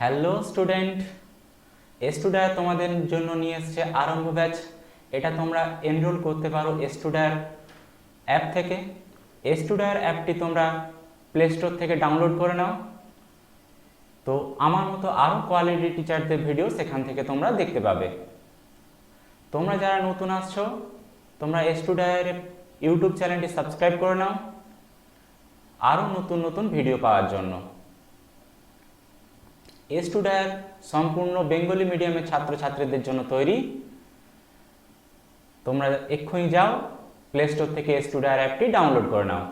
Hello student, স্টুডার তোমাদের জন্য নিয়ে এসেছে আরম্ভ ব্যাচ। এটা তোমরা এনরোল করতে পারো স্টুডার অ্যাপ থেকে। স্টুডার অ্যাপটি তোমরা প্লে স্টোর থেকে ডাউনলোড করে নাও। তো আমার মতো আরও কোয়ালিটি টিচারদের ভিডিও সেখান থেকে তোমরা দেখতে পাবে। তোমরা যারা নতুন আসছো তোমরা স্টুডারের ইউটিউব চ্যানেলটি সাবস্ক্রাইব করে নাও আরও নতুন নতুন ভিডিও পাওয়ার জন্য। স্টুডার সম্পূর্ণ বেঙ্গলি মিডিয়ামের ছাত্রছাত্রীদের জন্য তৈরি। তোমরা এক্ষুনি যাও প্লে স্টোর থেকে স্টুডার অ্যাপটি ডাউনলোড করে নাও।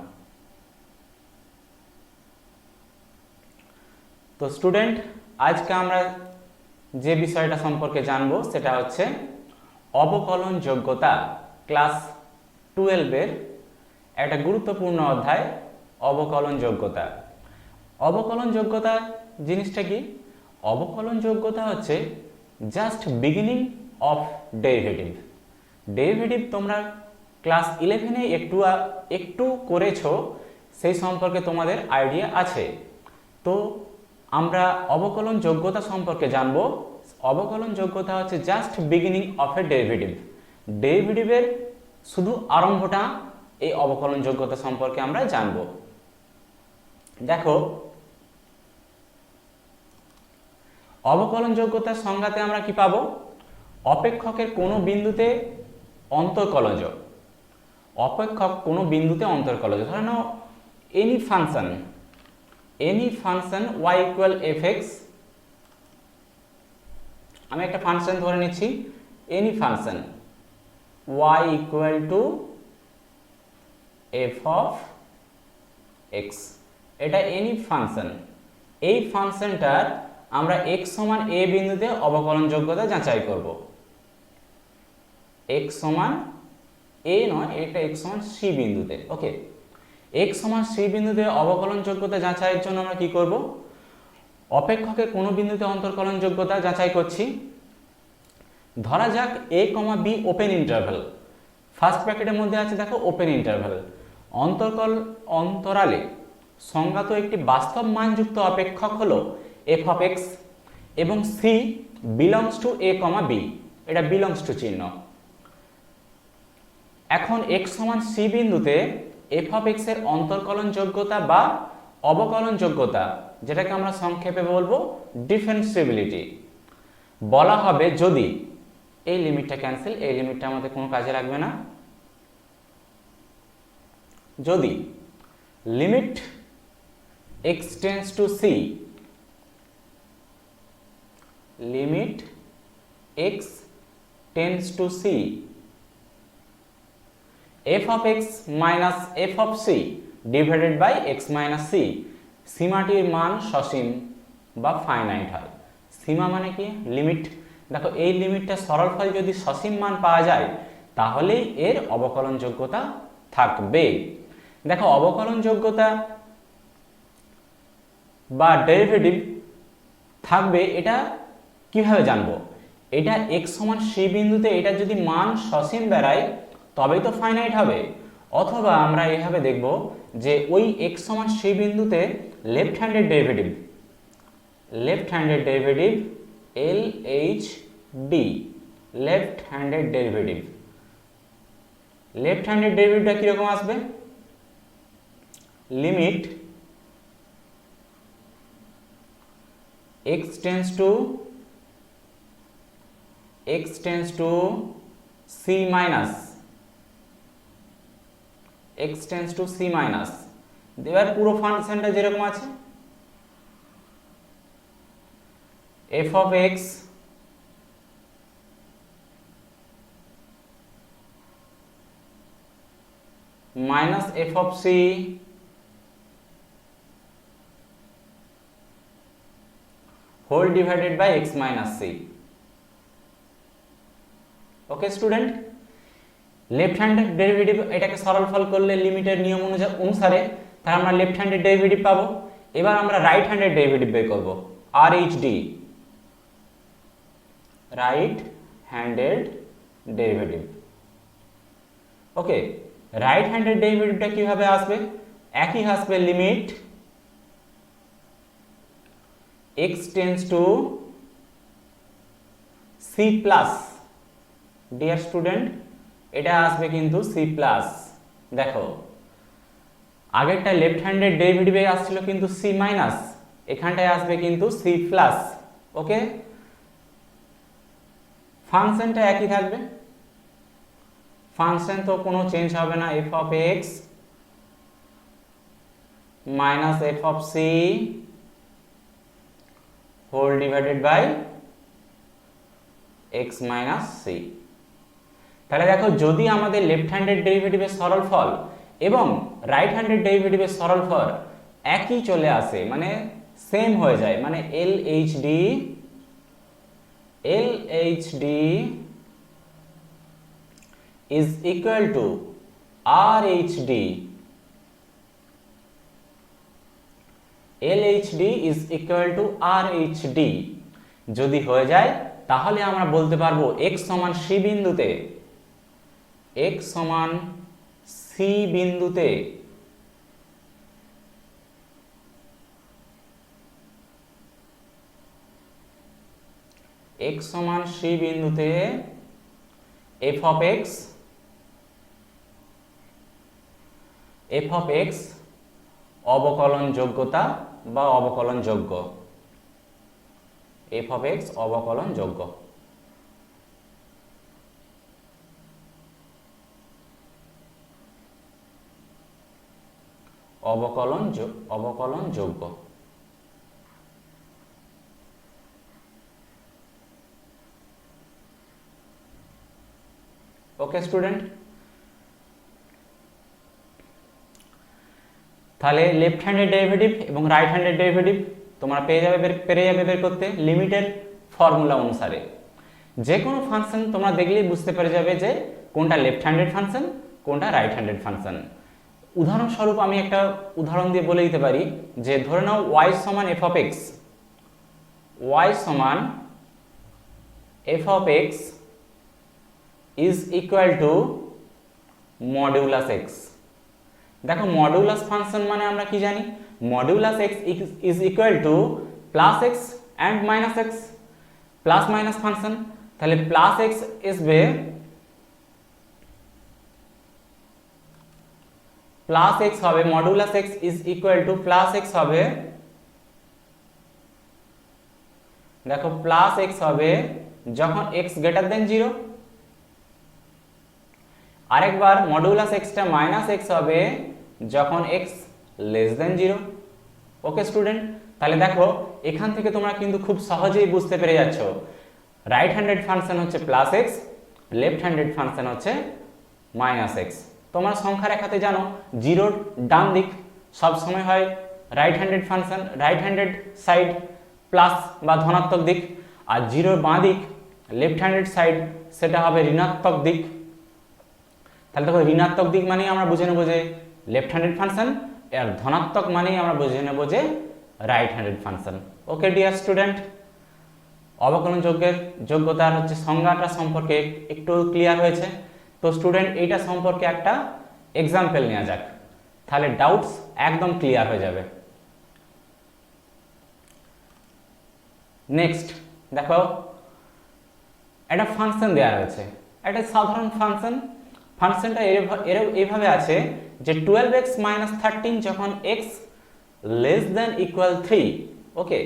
তো স্টুডেন্ট, আজকে আমরা যে বিষয়টা সম্পর্কে জানবো সেটা হচ্ছে অবকলন যোগ্যতা। ক্লাস 12-এর একটা গুরুত্বপূর্ণ অধ্যায় অবকলন যোগ্যতা। অবকলন যোগ্যতা জিনিসটা কি? অবকলন যোগ্যতা হচ্ছে just beginning of derivative. Derivative তোমরা ক্লাস 11-এ একটু করেছো, সেই সম্পর্কে তোমাদের আইডিয়া আছে। তো আমরা অবকলন যোগ্যতা সম্পর্কে জানবো। অবকলন যোগ্যতা হচ্ছে just beginning of A derivative. ডেরিভেটিভের শুধু আরম্ভটা এই অবকলন যোগ্যতা সম্পর্কে আমরা জানবো। দেখো, অবকলন যোগ্যতার সংজ্ঞাতে আমরা কি পাবো? অপেক্ষকের কোনো বিন্দুতে অন্তর্কলজ। অপেক্ষক কোনো বিন্দুতে অন্তর্কলজ। ধরে নাও any function y equal fx। আমি একটা ফাংশন ধরে নিচ্ছি, any function y equal to f of x। এটা এনি ফাংশন। এই ফাংশনটার আমরা x সমান a বিন্দুতে অবকলন যোগ্যতা যাচাই করব। x সমান a নয়, এটা x সমান c বিন্দুতে। ওকে, x সমান c বিন্দুতে অবকলন যোগ্যতা যাচাইয়ের জন্য আমরা কি করব? অপেক্ষকের কোনো বিন্দুতে অন্তর্কলন যোগ্যতা যাচাই করছি। ধরা যাক a, b open interval. First ব্র্যাকেটের মধ্যে আছে দেখো ওপেন ইন্টারভ্যাল। অন্তরালে সংজ্ঞাত একটি বাস্তব মানযুক্ত অপেক্ষক হলো f অফ x এবং c belongs to a, b। এটা বিলংস টু চিহ্ন। এখন x সমান c বিন্দুতে f অফ x এর অন্তর্কলন যোগ্যতা বা অবকলন যোগ্যতা, যেটাকে আমরা সংক্ষেপে বলবো ডিফারেন্সিবিলিটি, বলা হবে যদি এই লিমিটটা ক্যান্সেল, এই লিমিটটা আমাদের কোনো কাজে লাগবে না। যদি limit x tends to c, limit x tends to c f of x minus f of c divided by x minus c, সীমাটির মান সসীম বা ফাইনাইট হয়। সীমা মানে কি? লিমিট। দেখো, এই লিমিটটা সরল ফল যদি সসীম মান পাওয়া যায় তাহলেই এর অবকলন যোগ্যতা থাকবে। দেখো, অবকলন যোগ্যতা বা ডেরিভেটিভ থাকবে, এটা কিভাবে জানবো? এটা x সমান c বিন্দুতে এটা যদি মান সসীম বেড়ায় তবেই তো ফাইনাইট হবে। অথবা আমরা এইভাবে দেখব যে ওই x সমান c বিন্দুতে left handed derivative LHD, left handed derivative. Left handed ডেরিভেটিভটা কিরকম আসবে? Limit x tends to c minus, x tends to c minus. এবার পুরো ফাংশনটা যেরকম আছে f of x minus f of c whole divided by x minus c। Okay student, left handed derivative এটাকে সরল ফল করলে লিমিটের নিয়ম অনুসারে তাহলে আমরা লেফট হ্যান্ডেড ডেরিভেটিভ পাবো। এবার আমরা রাইট হ্যান্ডেড ডেরিভেটিভ বের করব, RHD, right handed derivative. Okay, right handed ডেরিভেটিভটা কিভাবে আসবে? একই আসবে, limit x tends to c plus. Dear student, এটা আসবে কিন্তু সি প্লাস। দেখো আগেরটা লেফট হ্যান্ডের ডেরিভেটিভে আসছিল কিন্তু সি মাইনাস, এখানটায় আসবে কিন্তু সি প্লাস। ওকে, ফাংশনটা একই থাকবে, ফাংশন তো কোনো চেঞ্জ হবে না, f of x minus f of c whole divided by x minus c. তাহলে দেখো যদি আমাদের লেফট হ্যান্ডেড ডেরিভেটিভের সরল ফল এবং রাইট হ্যান্ডেড ডেরিভেটিভের সরল ফল একই চলে আসে, মানে সেম হয়ে যায়, মানে L H D is equal to RHD, LHD is equal to RHD যদি হয়ে যায় তাহলে আমরা বলতে পারবো x সমান c বিন্দুতে, x সমান c বিন্দুতে x সমান c বিন্দুতে f of x অবকলন যোগ্যতা বা অবকলন যোগ্য, f of x অবকলন যোগ্য। অবকলন যোগ্য। ওকে স্টুডেন্ট, তাহলে লেফট হ্যান্ডেড ডেরিভেটিভ এবং রাইট হ্যান্ডেড ডেরিভেটিভ তোমরা পেরে যাবে বের করতে লিমিটের ফর্মুলা অনুসারে। যে কোনো ফাংশন তোমরা দেখলেই বুঝতে পেরে যাবে যে কোনটা লেফট হ্যান্ডেড ফাংশন, কোনটা রাইট হ্যান্ডেড ফাংশন। উদাহরণস্বরূপ আমি একটা উদাহরণ দিয়ে বলে দিতে পারি যে ধরে নাও y সমান f of x, y সমান f of x is equal to modulus x। দেখো মডুলাস ফাংশন মানে আমরা কি জানি, modulus x is equal to plus x and minus x, plus minus function. তাহলে প্লাস x আসবে, প্লাস x হবে modulus x is equal to plus x হবে, দেখো প্লাস x হবে যখন x গ্রেটার দেন 0, আরেকবার মডুলাস x টা minus x হবে যখন x লেস দেন 0। ওকে স্টুডেন্ট, তাহলে দেখো এখান থেকে তোমরা কিন্তু খুব সহজেই বুঝতে পেরে যাচ্ছ রাইট হ্যান্ডেড ফাংশন হচ্ছে plus x, left handed function হচ্ছে মাইনাস x। তোমরা সংখ্যা রেখাতে জানো জিরোর ডান দিক সব সময় হয় right handed function, right handed side plus বা ধনাত্মক দিক, আর জিরোর বাঁ দিক লেফট হ্যান্ডেড সাইড সেটা হবে ঋণাত্মক দিক। তাহলে দেখো ঋণাত্মক দিক মানেই আমরা বুঝে নেব যে লেফট হ্যান্ডেড ফাংশন, আর ধনাত্মক মানেই আমরা বুঝে নেব যে right handed function. Okay dear student, অবকলন যোগ্যতার হচ্ছে সংজ্ঞাটা সম্পর্কে একটু ক্লিয়ার হয়েছে। তো স্টুডেন্ট এইটা সম্পর্কে একটা এক্সাম্পল নেওয়া যাক, তাহলে ডাউটস একদম ক্লিয়ার হয়ে যাবে। নেক্সট দেখো একটা ফাংশন দেওয়া রয়েছে, একটা সাধারণ ফাংশন। ফাংশনটা এইভাবে আছে যে 12x - 13 যখন x লেস দেন ইকুয়াল 3, ওকে,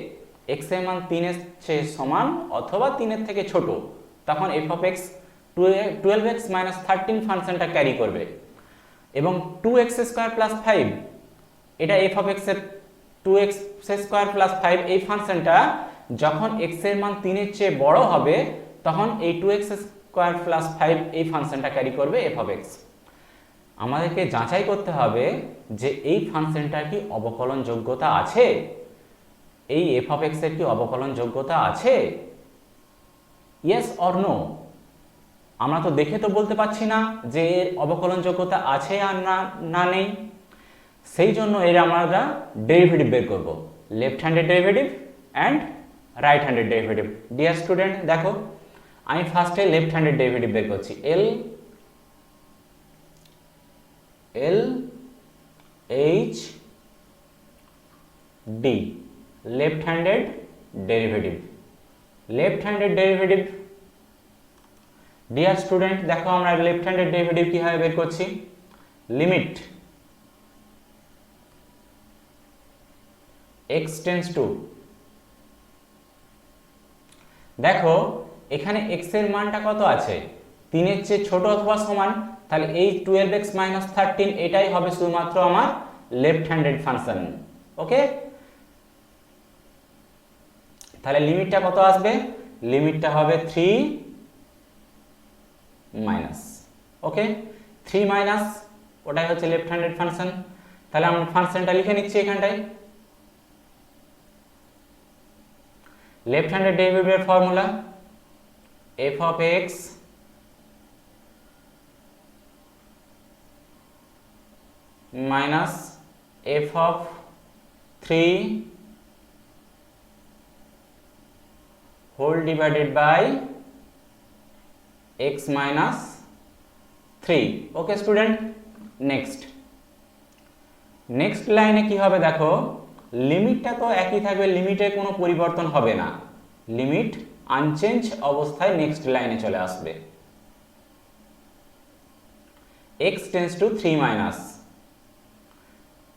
x এর মান 3 এর চেয়ে সমান অথবা 3 এর থেকে ছোট, তখন f of x 12x - 13 ফাংশনটা ক্যারি করবে। এবং 2x² + 5 এটা f of x এর 2x² + 5 এই ফাংশনটা যখন x এর মান 3 এর চেয়ে বড় হবে তখন এই 2x² + 5 এই ফাংশনটা ক্যারি করবে f of x। আমাদেরকে যাচাই করতে হবে যে এই ফাংশনটার কি অবকলন যোগ্যতা আছে, এই f of x এর কি অবকলন যোগ্যতা আছে, ইয়েস অর নো। আমরা তো দেখে তো বলতে পারছি না যে এর অবকলন যোগ্যতা আছে আর না নেই। সেই জন্য এর আমরা ডেরিভেটিভ বের করব, left handed derivative and right handed derivative. Dear student দেখো আমি ফার্স্টে লেফট হ্যান্ডেড ডেরিভেটিভ বের করছি, LHD left handed derivative. Left handed derivative, dear student দেখো আমরা লেফট হ্যান্ডেড ডেরিভেটিভ কিভাবে বের করছি। লিমিট x টেন্ডস টু, দেখো এখানে x এর মানটা কত আছে, 3 এর চেয়ে ছোট অথবা সমান, তাহলে এই 12x - 13 এটাই হবে শুধুমাত্র আমার লেফট হ্যান্ডেড ফাংশন। ওকে, তাহলে লিমিটটা কত আসবে, লিমিটটা হবে 3 মাইনাস, ওকে 3 মাইনাস, ওটাই হচ্ছে লেফট হ্যান্ডেড ফাংশন। তাহলে আমরা ফাংশনটা লিখে নিচ্ছি এখানটায়। লেফট হ্যান্ডেড ডেরিভেটিভের formula f of x minus f of 3 whole divided by x minus 3। Okay student, next লাইনে কি হবে দেখো, লিমিটটা তো একই থাকবে, লিমিটে কোনো পরিবর্তন হবে না, লিমিট আনচেঞ্জ অবস্থায় নেক্সট লাইনে চলে আসবে। x টেন্ডস টু 3 মাইনাস,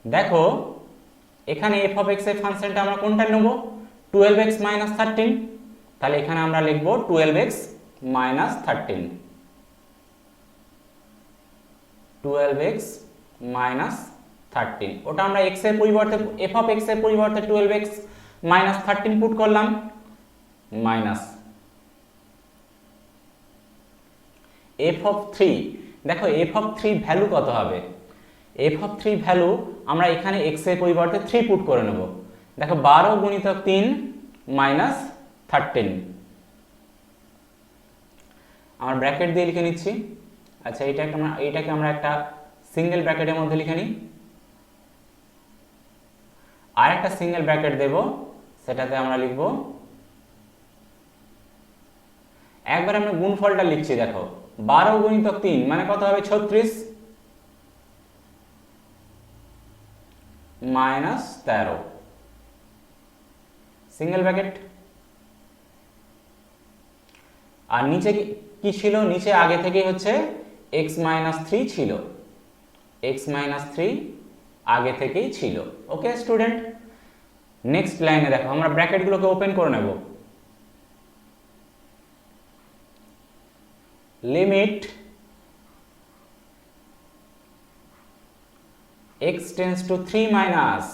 দেখো এখানে f of x এর ফাংশনটা আমরা কোনটা নেব, 12x - 13, তাহলে এখানে আমরা লিখব 12x - 13, 12x - 13, ওটা আমরা x এর পরিবর্তে f of x এর পরিবর্তে 12x - 13 পুট করলাম, মাইনাস f of 3, দেখো f of 3 ভ্যালু কত হবে, f of 3 ভ্যালু আমরা এখানে x এর পরিবর্তে 3 পুট করে নেব, দেখো 12 গুণিতক 3 মাইনাস 13, আমরা ব্র্যাকেট দিয়ে লিখে নিচ্ছি। আচ্ছা এইটাকে আমরা একটা সিঙ্গেল ব্র্যাকেটের মধ্যে লিখে নিই, আর একটা সিঙ্গেল ব্র্যাকেট দেব, সেটাতে আমরা লিখব, একবার আমরা গুণফলটা লিখছি, দেখো 12 গুণিতক 3 মানে কত হবে 36 মাইনাস 13, সিঙ্গেল ব্র্যাকেট। আর নিচে কি ছিল, নিচে আগে থেকেই হচ্ছে x - 3 ছিল, x - 3 আগে থেকেই ছিল। ওকে স্টুডেন্ট, নেক্সট লাইনে দেখো আমরা ব্র্যাকেটগুলোকে ওপেন করে নেব, limit x tends to 3 minus,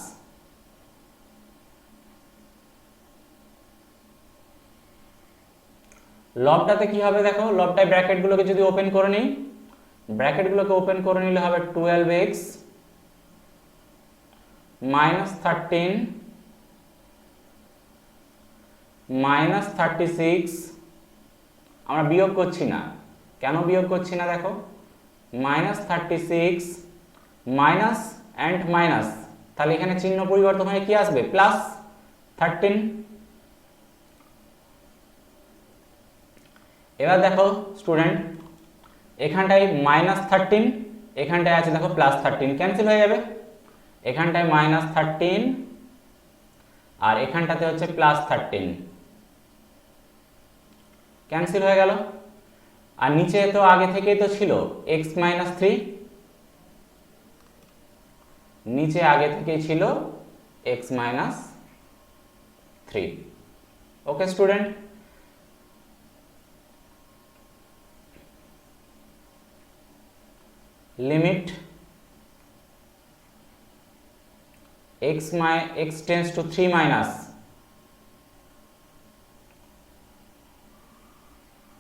লবটাতে কি হবে দেখো, লবটায় ব্র্যাকেটগুলোকে যদি ওপেন করে নিই, ব্র্যাকেটগুলোকে ওপেন করে নিলে হবে 12x - 13 মাইনাস 36, আমরা বিয়োগ করছি না, কেন বিয়োগ করছি না দেখো, মাইনাস 36 মাইনাস অ্যান্ড মাইনাস, তাহলে এখানে চিহ্ন পরিবর্তন হয়ে কি আসবে, প্লাস 13। এবার দেখো স্টুডেন্ট এখানটায় মাইনাস 13, এখানটায় আছে দেখো প্লাস 13, ক্যান্সেল হয়ে যাবে, এখানটায় মাইনাস 13 আর এখানটাতে হচ্ছে প্লাস 13, ক্যান্সেল হয়ে গেল। আর নিচে তো আগে থেকেই তো ছিল x - 3, নিচে আগে থেকেই ছিল x - 3। Okay student, limit x tends to 3 minus,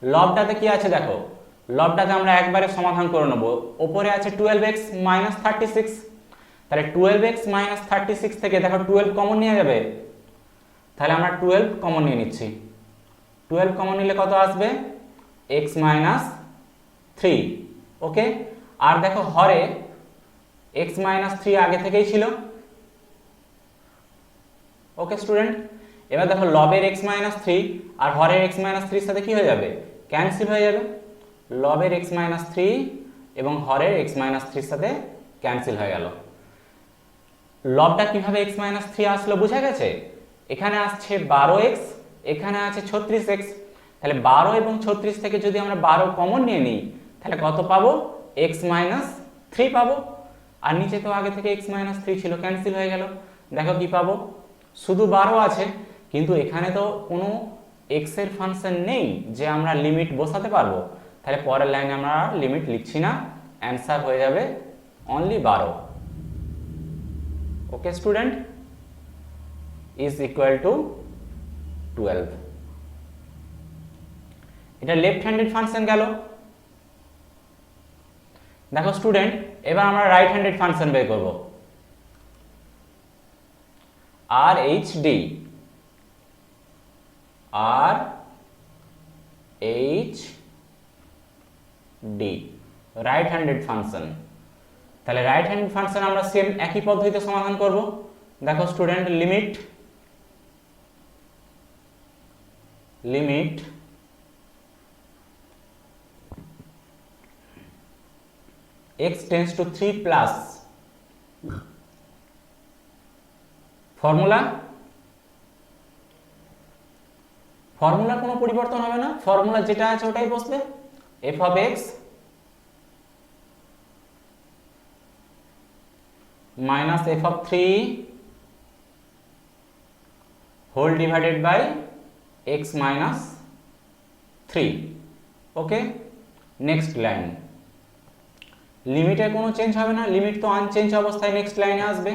লবটাতে কি আছে দেখো, লবটাতে আমরা একবারে সমাধান করে নেব, উপরে আছে 12x - 36, তাহলে 12x - 36 থেকে দেখো 12 কমন নিয়ে যাবে, তাহলে আমরা 12 কমন নিয়ে নিচ্ছি, 12 কমন নিলে কত আসবে, x - 3। ওকে, আর দেখো হরে x - 3 আগে থেকেই ছিল। ওকে স্টুডেন্ট, এবার দেখো লবের x - 3 আর হরের x - 3 সাথে কি হয়ে যাবে, ক্যান্সেল হয়ে যাবে, লবের x - 3 এবং হরের x - 3 সাথে ক্যান্সেল হয়ে গেল। লবটা কিভাবে x - 3 আসলো বোঝা গেছে, এখানে আসছে 12x, এখানে আছে 36x। তাহলে 12 এবং 36 থেকে যদি আমরা 12 কমন নিয়ে নিই তাহলে কত পাবো? x মাইনাস 3 পাবো। আর নিচে তো আগে থেকে x মাইনাস 3 ছিল, ক্যান্সেল হয়ে গেল। দেখো কি পাবো, শুধু 12 আছে, কিন্তু এখানে তো কোনো x এর ফাংশন নেই যে আমরা লিমিট বসাতে পারবো। তাহলে পরের লাইনে আমরা লিমিট লিখছি না, অ্যান্সার হয়ে যাবে only 12। Okay student, is equal two 12। এটা লেফট হ্যান্ডেড ফাংশন গেল। দেখো স্টুডেন্ট, এবার আমরা রাইট হ্যান্ডেড ফাংশন বের করব। R H D, R H D right handed function. তাহলে রাইট হ্যান্ডেড ফাংশন আমরা সেম একই পদ্ধতিতে সমাধান করব। দেখো student, limit x tends to 3 plus formula কোনো পরিবর্তন হবে না, ফর্মুলা যেটা আছে ওটাই বসবে। f of x minus f of 3 whole divided by x minus 3। Okay, next line, লিমিটের কোনো চেঞ্জ হবে না, লিমিট তো আনচেঞ্জ অবস্থায় নেক্সট লাইনে আসবে।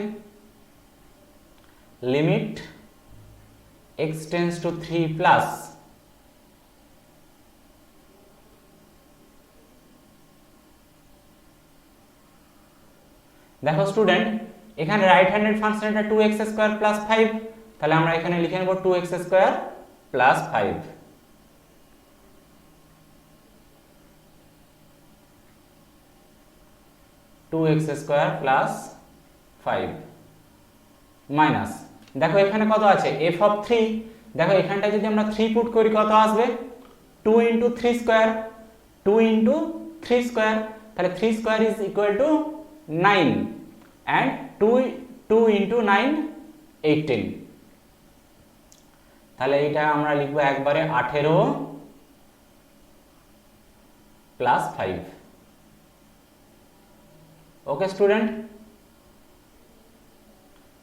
Limit x tends to 3 plus দেখো স্টুডেন্ট, এখানে রাইট হ্যান্ডেড ফাংশন এটা 2x স্কয়ার প্লাস 5, তাহলে আমরা এখানে লিখে নেব 2x স্কয়ার প্লাস 5। মাইনাস, দেখো এখানে কত আছে f of 3, দেখো এখানটা যদি আমরা 3 পুট করি কত আসবে? 2 into 3 স্কয়ার, 2 into 3 স্কয়ার, তাহলে 3 square is equal two 9 and 2 into 9 18। তাহলে এটা আমরা লিখবো একবারে 18 প্লাস 5। ওকে স্টুডেন্ট,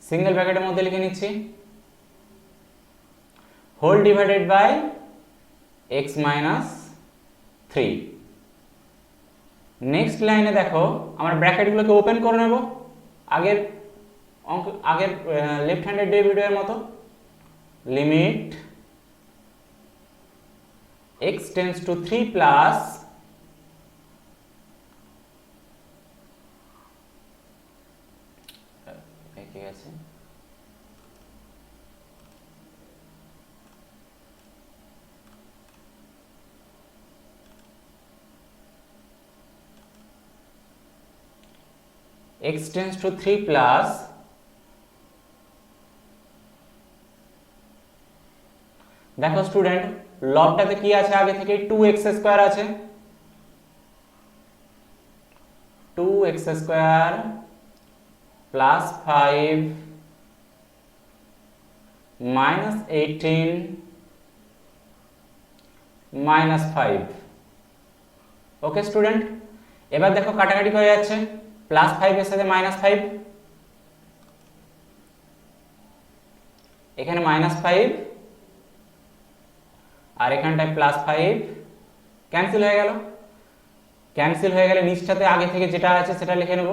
সিঙ্গেল ব্র্যাকেটের মধ্যে লিখে নিচ্ছি, whole divided by x minus 3। Next লাইনে দেখো আমরা ব্র্যাকেটগুলোকে ওপেন করে নেব আগের লেফট হ্যান্ডেড ডেরিভেটিভের মতো। Limit x tends to 3 plus ঠিক আছে, x টেন্ডস টু 3 প্লাস দেখো স্টুডেন্ট, লবটাতে কি আছে আগে থেকে 2x স্কয়ার আছে, 2x square plus 5 minus 18 minus 5। ওকে স্টুডেন্ট, এবার দেখো কাটাকাটি হয়ে যাচ্ছে, প্লাস 5 এর সাথে মাইনাস 5, এখানে মাইনাস 5 আর এখানটায় প্লাস 5, ক্যান্সেল হয়ে গেল। ক্যান্সেল হয়ে গেলে নিচটাতে আগে থেকে যেটা আছে সেটা লিখে নেব,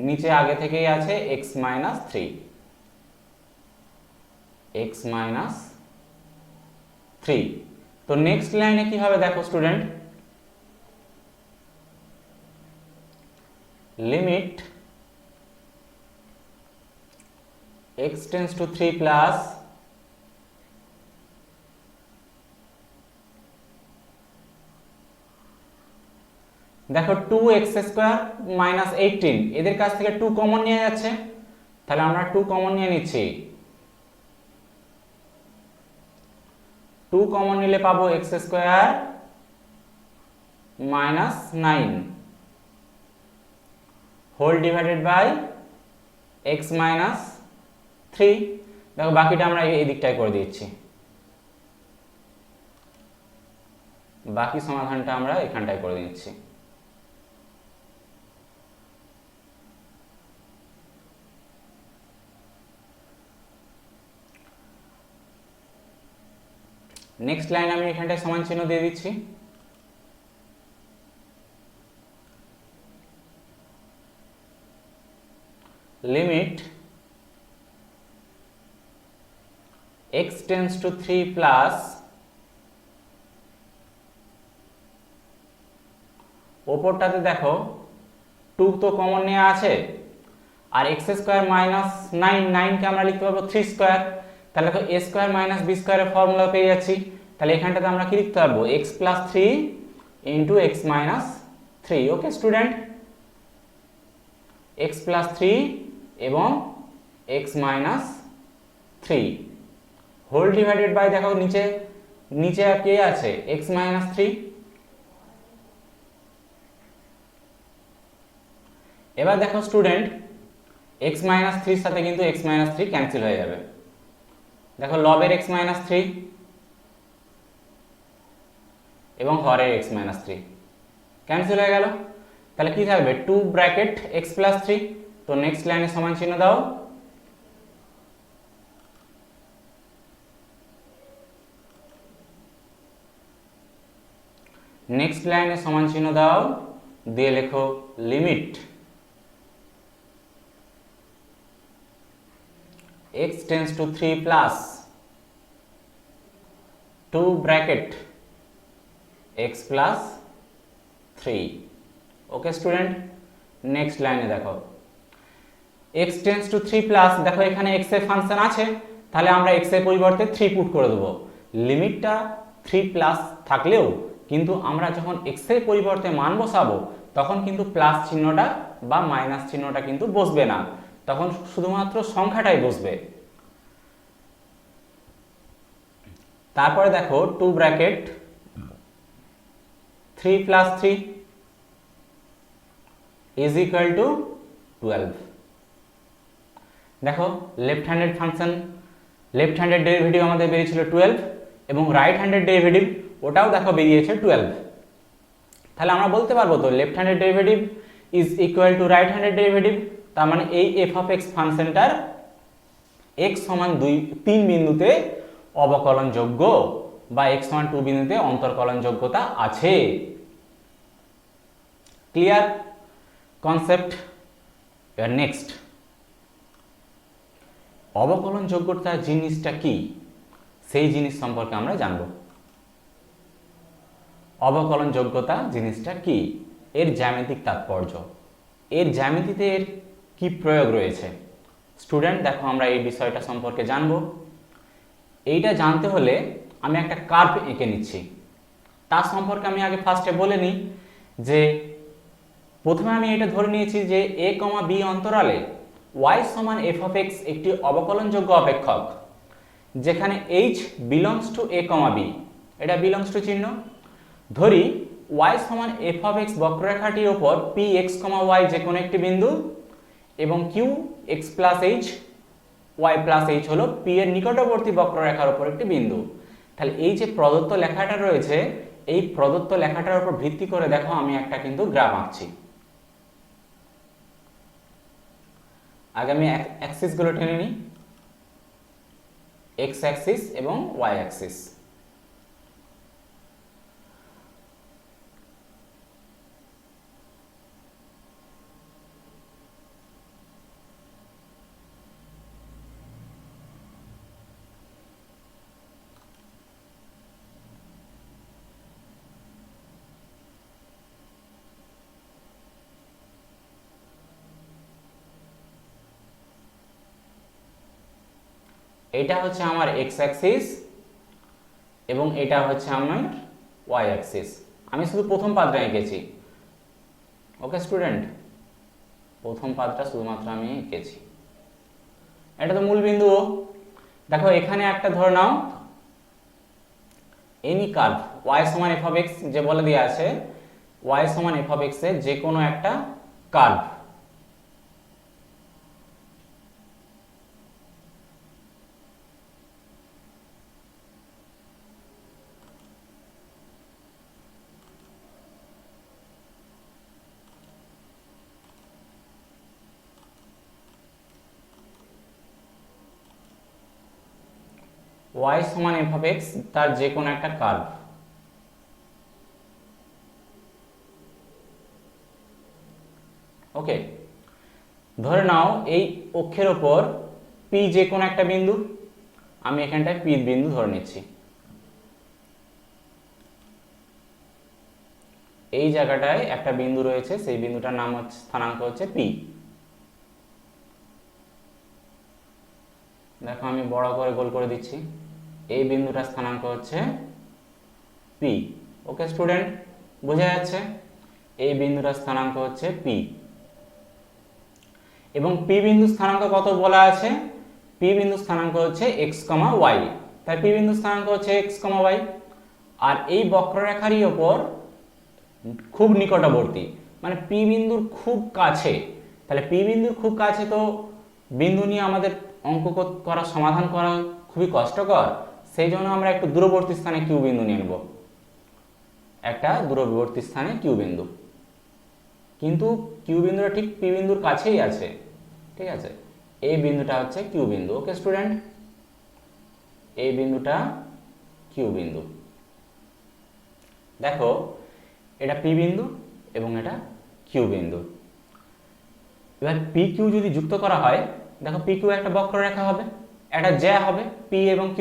নিচে আগে থেকেই আছে x মাইনাস 3, x মাইনাস 3। তো নেক্সট লাইনে কি হবে দেখো student, limit x tends to 3 plus দেখো 2x স্কয়ার মাইনাস 18, এদের কাছ থেকে 2 কমন নিয়ে যাচ্ছে, তাহলে আমরা 2 কমন নিয়ে নিচ্ছি। 2 কমন নিলে পাবো x square minus 9 whole divided by x minus 3। দেখো বাকিটা আমরা এই দিকটায় করে দিচ্ছি, বাকি সমাধানটা আমরা এখানটায় করে দিচ্ছি। নেক্সট লাইন আমি এখানটায় সমান চিহ্ন দিয়ে দিচ্ছি। Limit x tends to 3 plus ওপরটাতে দেখো 2 তো কমন নেওয়া আছে, আর x স্কয়ার মাইনাস 9 কে আমরা লিখতে পারবো 3 স্কয়ার, তাহলে দেখো a স্কয়ার মাইনাস b স্কয়ারের ফর্মুলা পেয়ে যাচ্ছি। তাহলে এখানটাতে আমরা কি লিখতে পারবো, x plus 3 into x minus 3। Okay student, x plus 3 এবং x minus 3 whole divided by, দেখো নিচে নিচে আর কে আছে, x মাইনাস 3। এবার দেখো স্টুডেন্ট, x মাইনাস 3 এর সাথে কিন্তু x মাইনাস 3 ক্যান্সেল হয়ে যাবে। দেখো লবের x মাইনাস 3 এবং হরের x মাইনাস 3 ক্যান্সেল হয়ে গেল। তাহলে কি থাকবে, 2 ব্র্যাকেট x প্লাস 3। তো নেক্সট লাইনে সমান চিহ্ন দাও। নেক্সট লাইনে সমান চিহ্ন দাও দিয়ে লেখো limit x tends to 3 plus 2 bracket x plus 3। Okay student, next লাইনে দেখো x টেন্ডস টু 3 প্লাস, দেখো এখানে x এর ফাংশন আছে, তাহলে আমরা x এর পরিবর্তে 3 পুট করে দেবো। লিমিটটা 3 প্লাস থাকলেও কিন্তু আমরা যখন x এর পরিবর্তে মান বসাবো তখন কিন্তু প্লাস চিহ্নটা বা মাইনাস চিহ্নটা কিন্তু বসবে না, তখন শুধুমাত্র সংখ্যাটাই বসবে। তারপরে দেখো 2 bracket 3 plus 3 is equal two 12। দেখো left handed function, left handed derivative আমাদের বেরিয়েছিল 12 এবং রাইট হ্যান্ডেড ডেরিভেটিভ ওটাও দেখো বেরিয়েছে 12। তাহলে আমরা বলতে পারবো তো left handed derivative is equal two right handed derivative. তার মানে এই f অফ x ফাংশনটার x সমান 3 বিন্দুতে অবকলনযোগ্য বা x সমান 2 বিন্দুতে অন্তর্কলনযোগ্যতা আছে। Clear concept? এবার নেক্সট, অবকলনযোগ্যতা জিনিসটা কি সেই জিনিস সম্পর্কে আমরা জানব। অবকলনযোগ্যতা জিনিসটা কি, এর জ্যামিতিক তাৎপর্য, এর জ্যামিতিতে এর কি প্রয়োগ রয়েছে। স্টুডেন্ট দেখো আমরা এই বিষয়টা সম্পর্কে জানব। এইটা জানতে হলে আমি একটা কার্ভ এঁকে নিচ্ছি। তার সম্পর্কে আমি আগে ফার্স্টে বলে নিই যে প্রথমে আমি এটা ধরে নিয়েছি যে a, b অন্তরালে y সমান f অফ x একটি অবকলনযোগ্য অপেক্ষক, যেখানে h belongs to a, b, এটা বিলংস টু চিহ্ন। ধরি y সমান f অফ x বক্ররেখাটির ওপর p x, y যে কোনো একটি বিন্দু এবং q x plus h y plus h হলো p এর নিকটবর্তী বক্ররেখার উপর একটি বিন্দু। তাহলে এই যে প্রদত্ত লেখাটা রয়েছে, এই প্রদত্ত লেখাটার উপর ভিত্তি করে দেখো আমি একটা কিন্তু গ্রাফ আঁকছি। আগে আমি অ্যাক্সিস গুলো টেনে নিই, x অ্যাক্সিস এবং y অ্যাক্সিস। এটা হচ্ছে আমার x অ্যাক্সিস এবং এটা হচ্ছে আমার y অ্যাক্সিস। আমি শুধু প্রথম পাদটা এঁকেছি। ওকে স্টুডেন্ট, প্রথম পাদটা শুধুমাত্র আমি এঁকেছি। এটা তো মূল বিন্দু। দেখো এখানে একটা ধরে নাও এনি কার্ভ y সমান f অফ x, যে বলে দেওয়া আছে y সমান f অফ x এর যে কোনো একটা কার্ভ। y সমান f অফ x তার যে কোনো একটা কার্ভ। ওকে, ধরে নাও এই অক্ষের ওপর p যে কোনো একটা বিন্দু, আমি এখানটায় p বিন্দু ধরে নিচ্ছি। এই জায়গাটায় একটা বিন্দু রয়েছে, সেই বিন্দুটার নাম হচ্ছে, স্থানাঙ্ক হচ্ছে p। দেখো আমি বড় করে গোল করে দিচ্ছি, এই বিন্দুটার স্থানাঙ্ক হচ্ছে p। ওকে স্টুডেন্ট, বোঝা যাচ্ছে? এই বিন্দুটার স্থানাঙ্ক হচ্ছে p, এবং p বিন্দু স্থানাঙ্ক কত বলা আছে? p বিন্দু স্থানাঙ্ক হচ্ছে x, y। তাই p বিন্দু স্থানাঙ্ক হচ্ছে x, y। আর এই বক্ররেখারই ওপর খুব নিকটবর্তী, মানে p বিন্দুর খুব কাছে। তাহলে p বিন্দুর খুব কাছে তো বিন্দু নিয়ে আমাদের অঙ্ক করা, সমাধান করা খুবই কষ্টকর। সেই জন্য আমরা একটু দূরবর্তী স্থানে q বিন্দু নিয়ে নেব, একটা দূরবর্তী স্থানে q বিন্দু। কিন্তু q বিন্দুটা ঠিক p বিন্দুর কাছেই আছে, ঠিক আছে? এই বিন্দুটা হচ্ছে q বিন্দু। ওকে স্টুডেন্ট, এই বিন্দুটা q বিন্দু। দেখো এটা p বিন্দু এবং এটা q বিন্দু। এবার pq যদি যুক্ত করা হয়, দেখো pq একটা বক্ররেখা হবে, একটা জ্যা হবে p এবং q।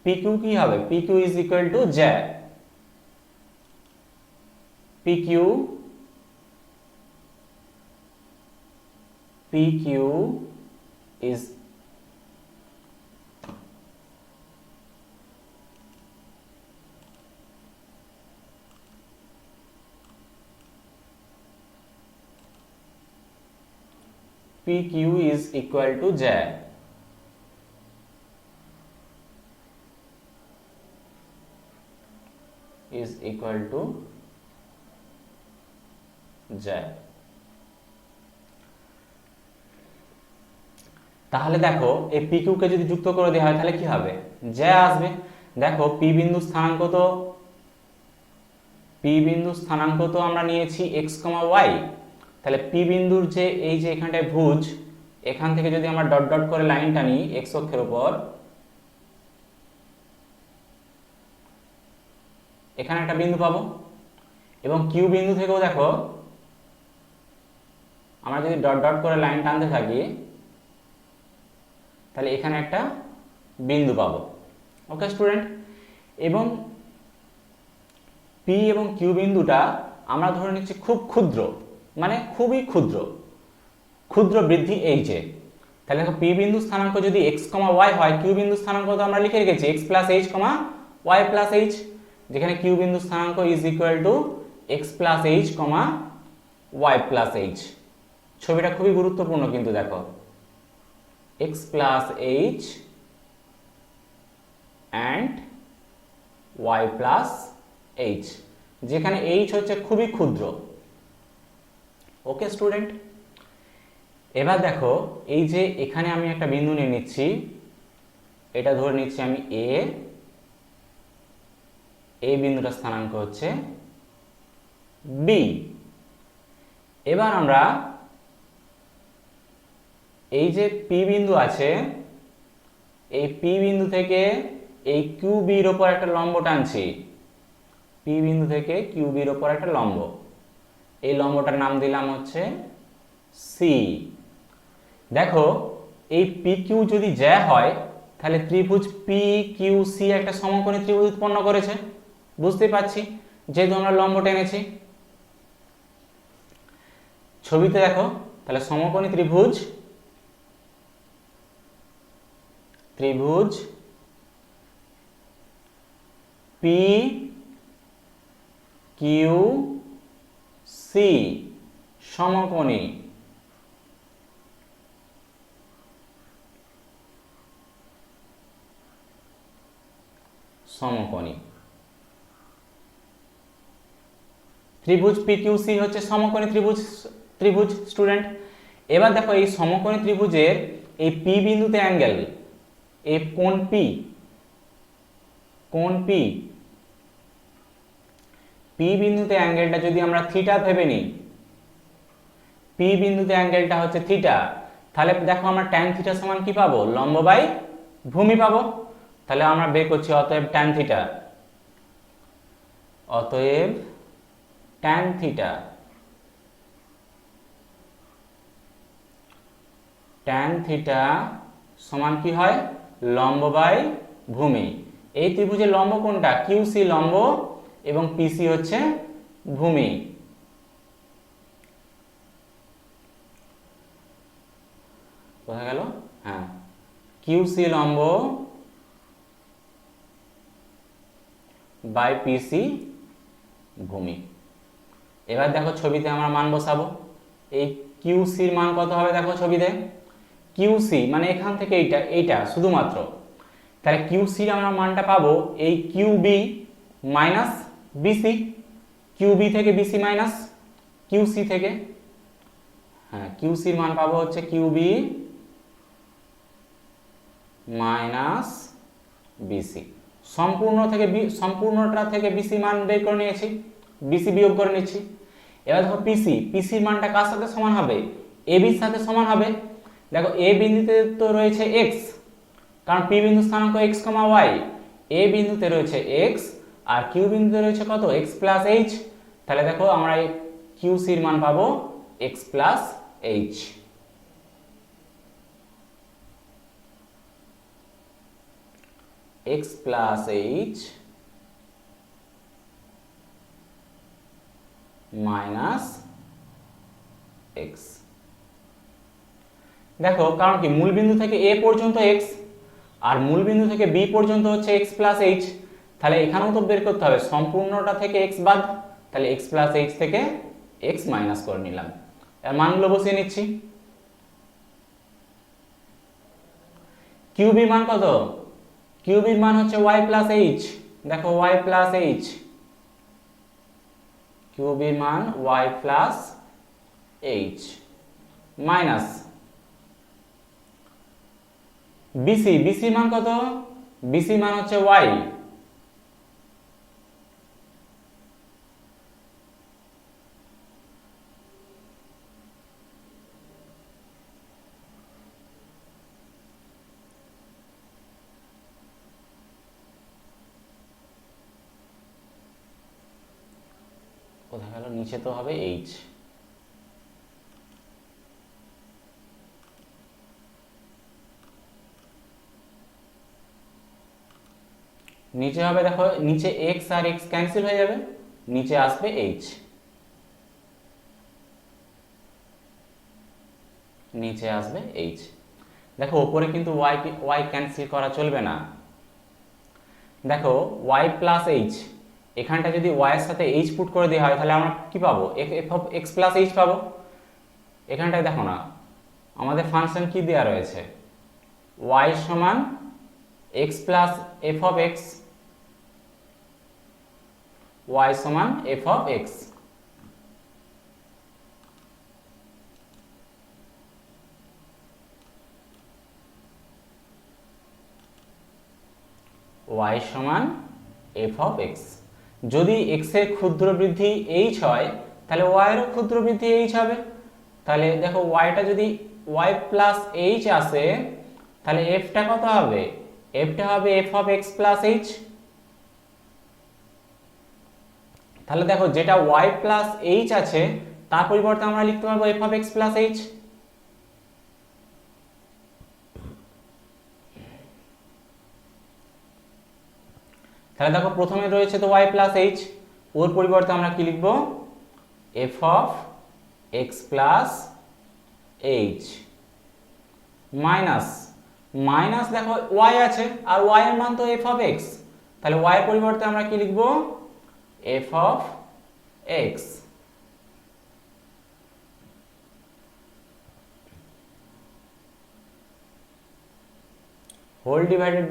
pq কি হবে? pq is equal to জ্যা। pq is PQ is equal to j। is equal to j। তাহলে দেখো এই PQ কে যদি যুক্ত করে দেওয়া হয় তাহলে কি হবে? j আসবে। দেখো P বিন্দু স্থানাঙ্ক তো আমরা নিয়েছি x, y। তাহলে P বিন্দুর যে এই যে এখানটায় ভুজ, এখান থেকে যদি আমরা ডট ডট করে লাইন টানি x অক্ষের উপর, এখানে একটা বিন্দু পাবো। এবং Q বিন্দু থেকেও দেখো আমরা যদি ডট ডট করে লাইন টানতে থাকি তাহলে এখানে একটা বিন্দু পাবো। ওকে স্টুডেন্ট, এবং P এবং Q বিন্দুটা আমরা ধরে নিচ্ছি খুব ক্ষুদ্র, মানে খুবই ক্ষুদ্র, ক্ষুদ্র বৃদ্ধি h এ। তাহলে দেখো P বিন্দু স্থানাঙ্ক যদি x, y হয়, Q বিন্দু স্থানাঙ্ক তো আমরা লিখে রেখেছি x plus h, y plus h, যেখানে Q বিন্দু স্থানাঙ্ক is equal to x plus h, y plus h। ছবিটা খুবই গুরুত্বপূর্ণ কিন্তু দেখো, x plus h and y plus h, যেখানে h হচ্ছে খুবই ক্ষুদ্র। ওকে স্টুডেন্ট, এবার দেখো এই যে এখানে আমি একটা বিন্দু নিয়ে নিচ্ছি, এটা ধরে নিচ্ছি আমি a। এই বিন্দুটার স্থানাঙ্ক হচ্ছে b। এবার আমরা এই যে p বিন্দু আছে, এই p বিন্দু থেকে এই qb এর উপর একটা লম্ব টানছি। p বিন্দু থেকে qb এর উপর একটা লম্ব, এই লম্বটার নাম দিলাম হচ্ছে c। দেখো এই PQ যদি জ্যা হয় তাহলে ত্রিভুজ PQC একটা সমকোণী ত্রিভুজ উৎপন্ন করেছে, বুঝতে পারছি যেহেতু আমরা লম্ব টেনেছি। ছবিতে দেখো তাহলে সমকোণী ত্রিভুজ PQC সমকোণী। ত্রিভুজ PQC হচ্ছে সমকোণী ত্রিভুজ স্টুডেন্ট। এবার দেখো এই সমকোণী ত্রিভুজের এই P বিন্দুতে অ্যাঙ্গেল, এই কোণ P বিন্দুতে অ্যাঙ্গেলটা যদি আমরা থিটা ভেবে নিই, P বিন্দুতে অ্যাঙ্গেলটা হচ্ছে থিটা, তাহলে দেখো আমরা tan থিটা সমান কি পাবো? লম্ব বাই ভূমি পাবো। তাহলে আমরা বের করছি অতএব tan থিটা, অতএব tan থিটা, tan থিটা সমান কি হয় লম্ব বাই ভূমি। এই ত্রিভুজের লম্ব কোনটা, কিউসি লম্ব এবং পিসি হচ্ছে ভূমি। কোথায় গেল, হ্যাঁ কিউসি লম্ব বাই পিসি ভূমি। এবার দেখো ছবিতে আমরা মান বসাবো। এই কিউসির মান কত হবে দেখো ছবিতে, কিউসি মানে এখান থেকে এইটা এইটা শুধুমাত্র, তাহলে কিউসির আমরা মানটা পাবো এই কিউবি মাইনাস বিসি, কিউবি থেকে বিসি মাইনাস কিউসি থেকে, হ্যাঁ কিউসির মান পাবো হচ্ছে কিউবি মাইনাস বিসি। সম্পূর্ণটা থেকে বিসি মান বের করে নিয়েছি, বিসি বিয়োগ করে নিচ্ছি। এবার দেখো পিসি, পিসির মানটা কার সাথে সমান হবে, এ বির সাথে সমান হবে। দেখো এ বিন্দুতে তো রয়েছে এক্স, কারণ পি বিন্দু স্থানাঙ্ক এক্স কমা ওয়াই, এ বিন্দুতে রয়েছে এক্স আর কিউ বিন্দুতে রয়েছে কত এক্স প্লাস এইচ। তাহলে দেখো আমরা এই কিউসির মান পাবো x plus H. x plus h minus x। দেখো কারণ কি মূল বিন্দু থেকে a পর্যন্ত x আর মূল বিন্দু থেকে b পর্যন্ত হচ্ছে x plus h, তাহলে এখানেও তো বের করতে হবে সম্পূর্ণটা থেকে x বাদ, তাহলে x plus h থেকে x মাইনাস করে নিলাম। এর মানগুলো বসিয়ে নিচ্ছি। কিউবির মান কত, কিউবির মান হচ্ছে y প্লাস এইচ, দেখো y প্লাস এইচ, কিউবির মান y plus H minus BC, বিসির মান কত, বিসি মান হচ্ছে y, কোথায় গেল, নিচে তো হবে এইচ। নিচে হবে দেখো, নিচে এক্স আর এক্স ক্যান্সেল হয়ে যাবে, নিচে আসবে এইচ, নিচে আসবে এইচ। দেখো উপরে কিন্তু ওয়াই ক্যান্সেল করা চলবে না। দেখো ওয়াই প্লাস এইচ, এখানটা যদি y এর সাথে h পুট করে দেওয়া হয় তাহলে আমরা কি পাবো, f of x plus h পাবো। এখানটায় দেখো না আমাদের ফাংশন কি দেওয়া রয়েছে, y সমান x plus f of x, y সমান f অফ x। y সমান f অফ x। যদি x এর ক্ষুদ্র বৃদ্ধি h হয় তাহলে y এরও ক্ষুদ্র বৃদ্ধি h হবে। তাহলে দেখো y টা যদি y প্লাস h আসে তাহলে f টা কত হবে, f টা হবে f of x plus h। তাহলে দেখো যেটা y প্লাস h আছে তার পরিবর্তে আমরা লিখতে পারবো f of x plus h। তাহলে দেখো প্রথমে রয়েছে তো y প্লাস h, ওর পরিবর্তে আমরা কি লিখব, f of x plus h minus minus দেখো y আছে আর y এর মান তো f অফ x, তাহলে y এর পরিবর্তে আমরা কি লিখব, f of x whole divided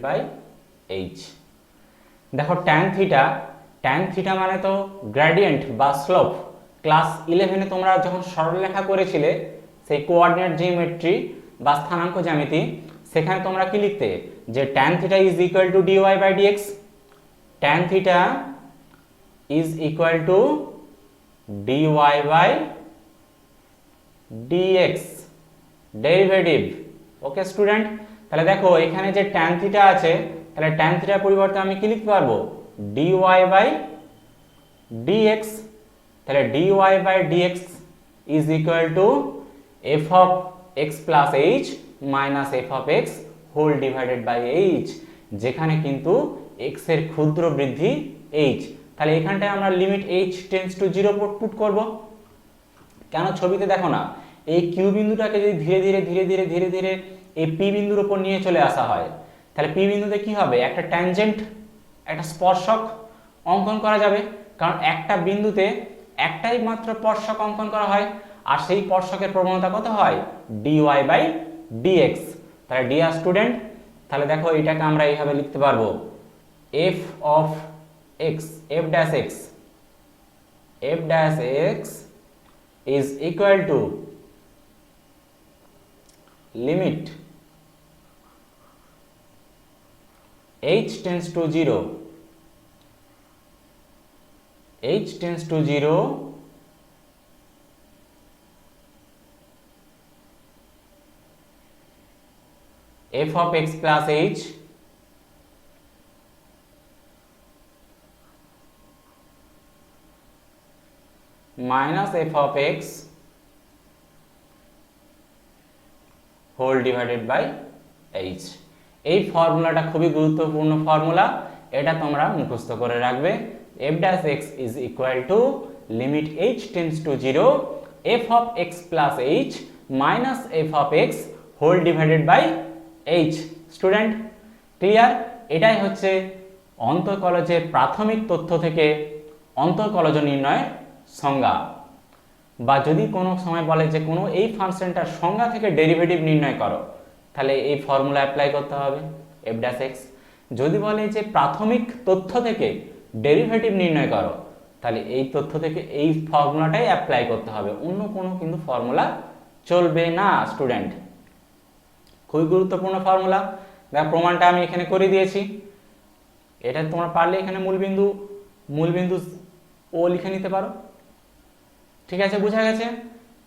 by h। দেখো tan থিটা মানে তো গ্রেডিয়েন্ট বা স্লোপ। ক্লাস 11 এ তোমরা যখন সরলরেখা করেছিলে সেই কোঅর্ডিনেট জিওমেট্রি বা স্থানাঙ্ক জ্যামিতি, সেখানে তোমরা কি লিখতে যে tan theta is equal to dy by dx, tan theta is equal to dy by dx derivative. Okay student, তাহলে দেখো এখানে যে tan থিটা আছে, তাহলে tan থিটার পরিবর্তে আমি কি লিখতে পারবো, dy বাই dx। তাহলে dy by dx is equal to f of x plus h minus f of x whole divided by h, যেখানে কিন্তু x এর ক্ষুদ্র বৃদ্ধি h। তাহলে এখানটায় আমরা limit h tends to 0 put করব। কেন, ছবিতে দেখো না, এই কিউ বিন্দুটাকে যদি ধীরে ধীরে ধীরে ধীরে ধীরে ধীরে এই পি বিন্দুর উপর নিয়ে চলে আসা হয়, তাহলে পি বিন্দুতে কি হবে, একটা ট্যানজেন্ট, একটা স্পর্শক অঙ্কন করা যাবে। কারণ একটা বিন্দুতে একটাই মাত্র স্পর্শক অঙ্কন করা হয়, আর সেই স্পর্শকের প্রবণতা কত হয়, dy বাই dx। তাহলে ডিয়ার স্টুডেন্ট, তাহলে দেখো এটাকে আমরা এইভাবে লিখতে পারবো, f of x, f dash x, f dash x is equal to limit h tends to 0, h tends to 0 f of x plus h minus f of x whole divided by h। এই ফর্মুলাটা খুবই গুরুত্বপূর্ণ formula, এটা তোমরা মুখস্থ করে রাখবে। f dash x is equal to limit h tends to 0 f of x plus h minus f of x whole divided by h। Student clear? এটাই হচ্ছে অন্তঃকলজের প্রাথমিক তথ্য থেকে অন্তঃকলজ নির্ণয়ের সংজ্ঞা। বা যদি কোনো সময় বলে যে কোনো এই ফাংশনটার সংজ্ঞা থেকে ডেরিভেটিভ নির্ণয় করো, তাহলে এই ফর্মুলা অ্যাপ্লাই করতে হবে f dash x। যদি বলে যে প্রাথমিক তথ্য থেকে ডেরিভেটিভ নির্ণয় করো, তাহলে এই তথ্য থেকে এই ফর্মুলাটাই অ্যাপ্লাই করতে হবে, অন্য কোনো কিন্তু ফর্মুলা চলবে না স্টুডেন্ট। খুবই গুরুত্বপূর্ণ ফর্মুলা। দেখো প্রমাণটা আমি এখানে করে দিয়েছি, এটা তোমরা পারলে এখানে মূলবিন্দু ও লিখে নিতে পারো। ঠিক আছে, বোঝা গেছে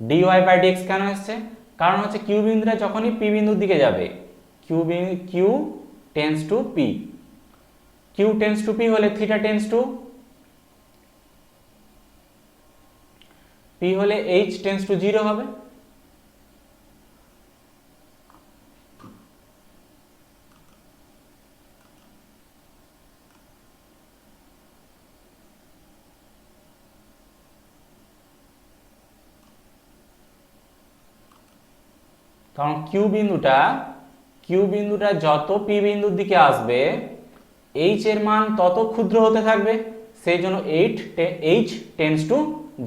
dy বাই dx কেন এসছে? কারণ হচ্ছে কিউ বিন্দুটা যখনই পি বিন্দুর দিকে যাবে, q tends to p, q tends to p হলে থিটা টেন্স টু পি হলে h টেন্স টু 0 হবে। কারণ কিউ বিন্দুটা যত পি বিন্দুর দিকে আসবে এইচ এর মান তত ক্ষুদ্র হতে থাকবে, সেই জন্য এইচ টেন্স টু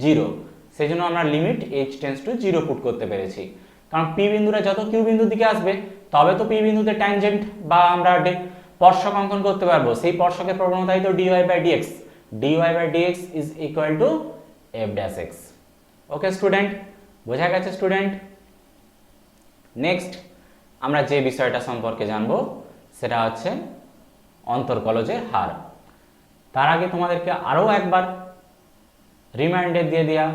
0, সেই জন্য আমরা limit h tends to 0 put করতে পেরেছি। কারণ পি বিন্দুটা যত কিউ বিন্দুর দিকে আসবে তবে তো পি বিন্দুতে ট্যানজেন্ট বা আমরা স্পর্শক অঙ্কন করতে পারবো, সেই স্পর্শকের প্রবণতাই তো dy by dx, dy by dx is equal to f dash x। Okay student, বোঝা গেছে স্টুডেন্ট? নেক্সট আমরা যে বিষয়টা সম্পর্কে জানবো সেটা হচ্ছে অন্তর্কলজের হার। তার আগে তোমাদেরকে আরও একবার রিমাইন্ডার দিয়ে দেয়া,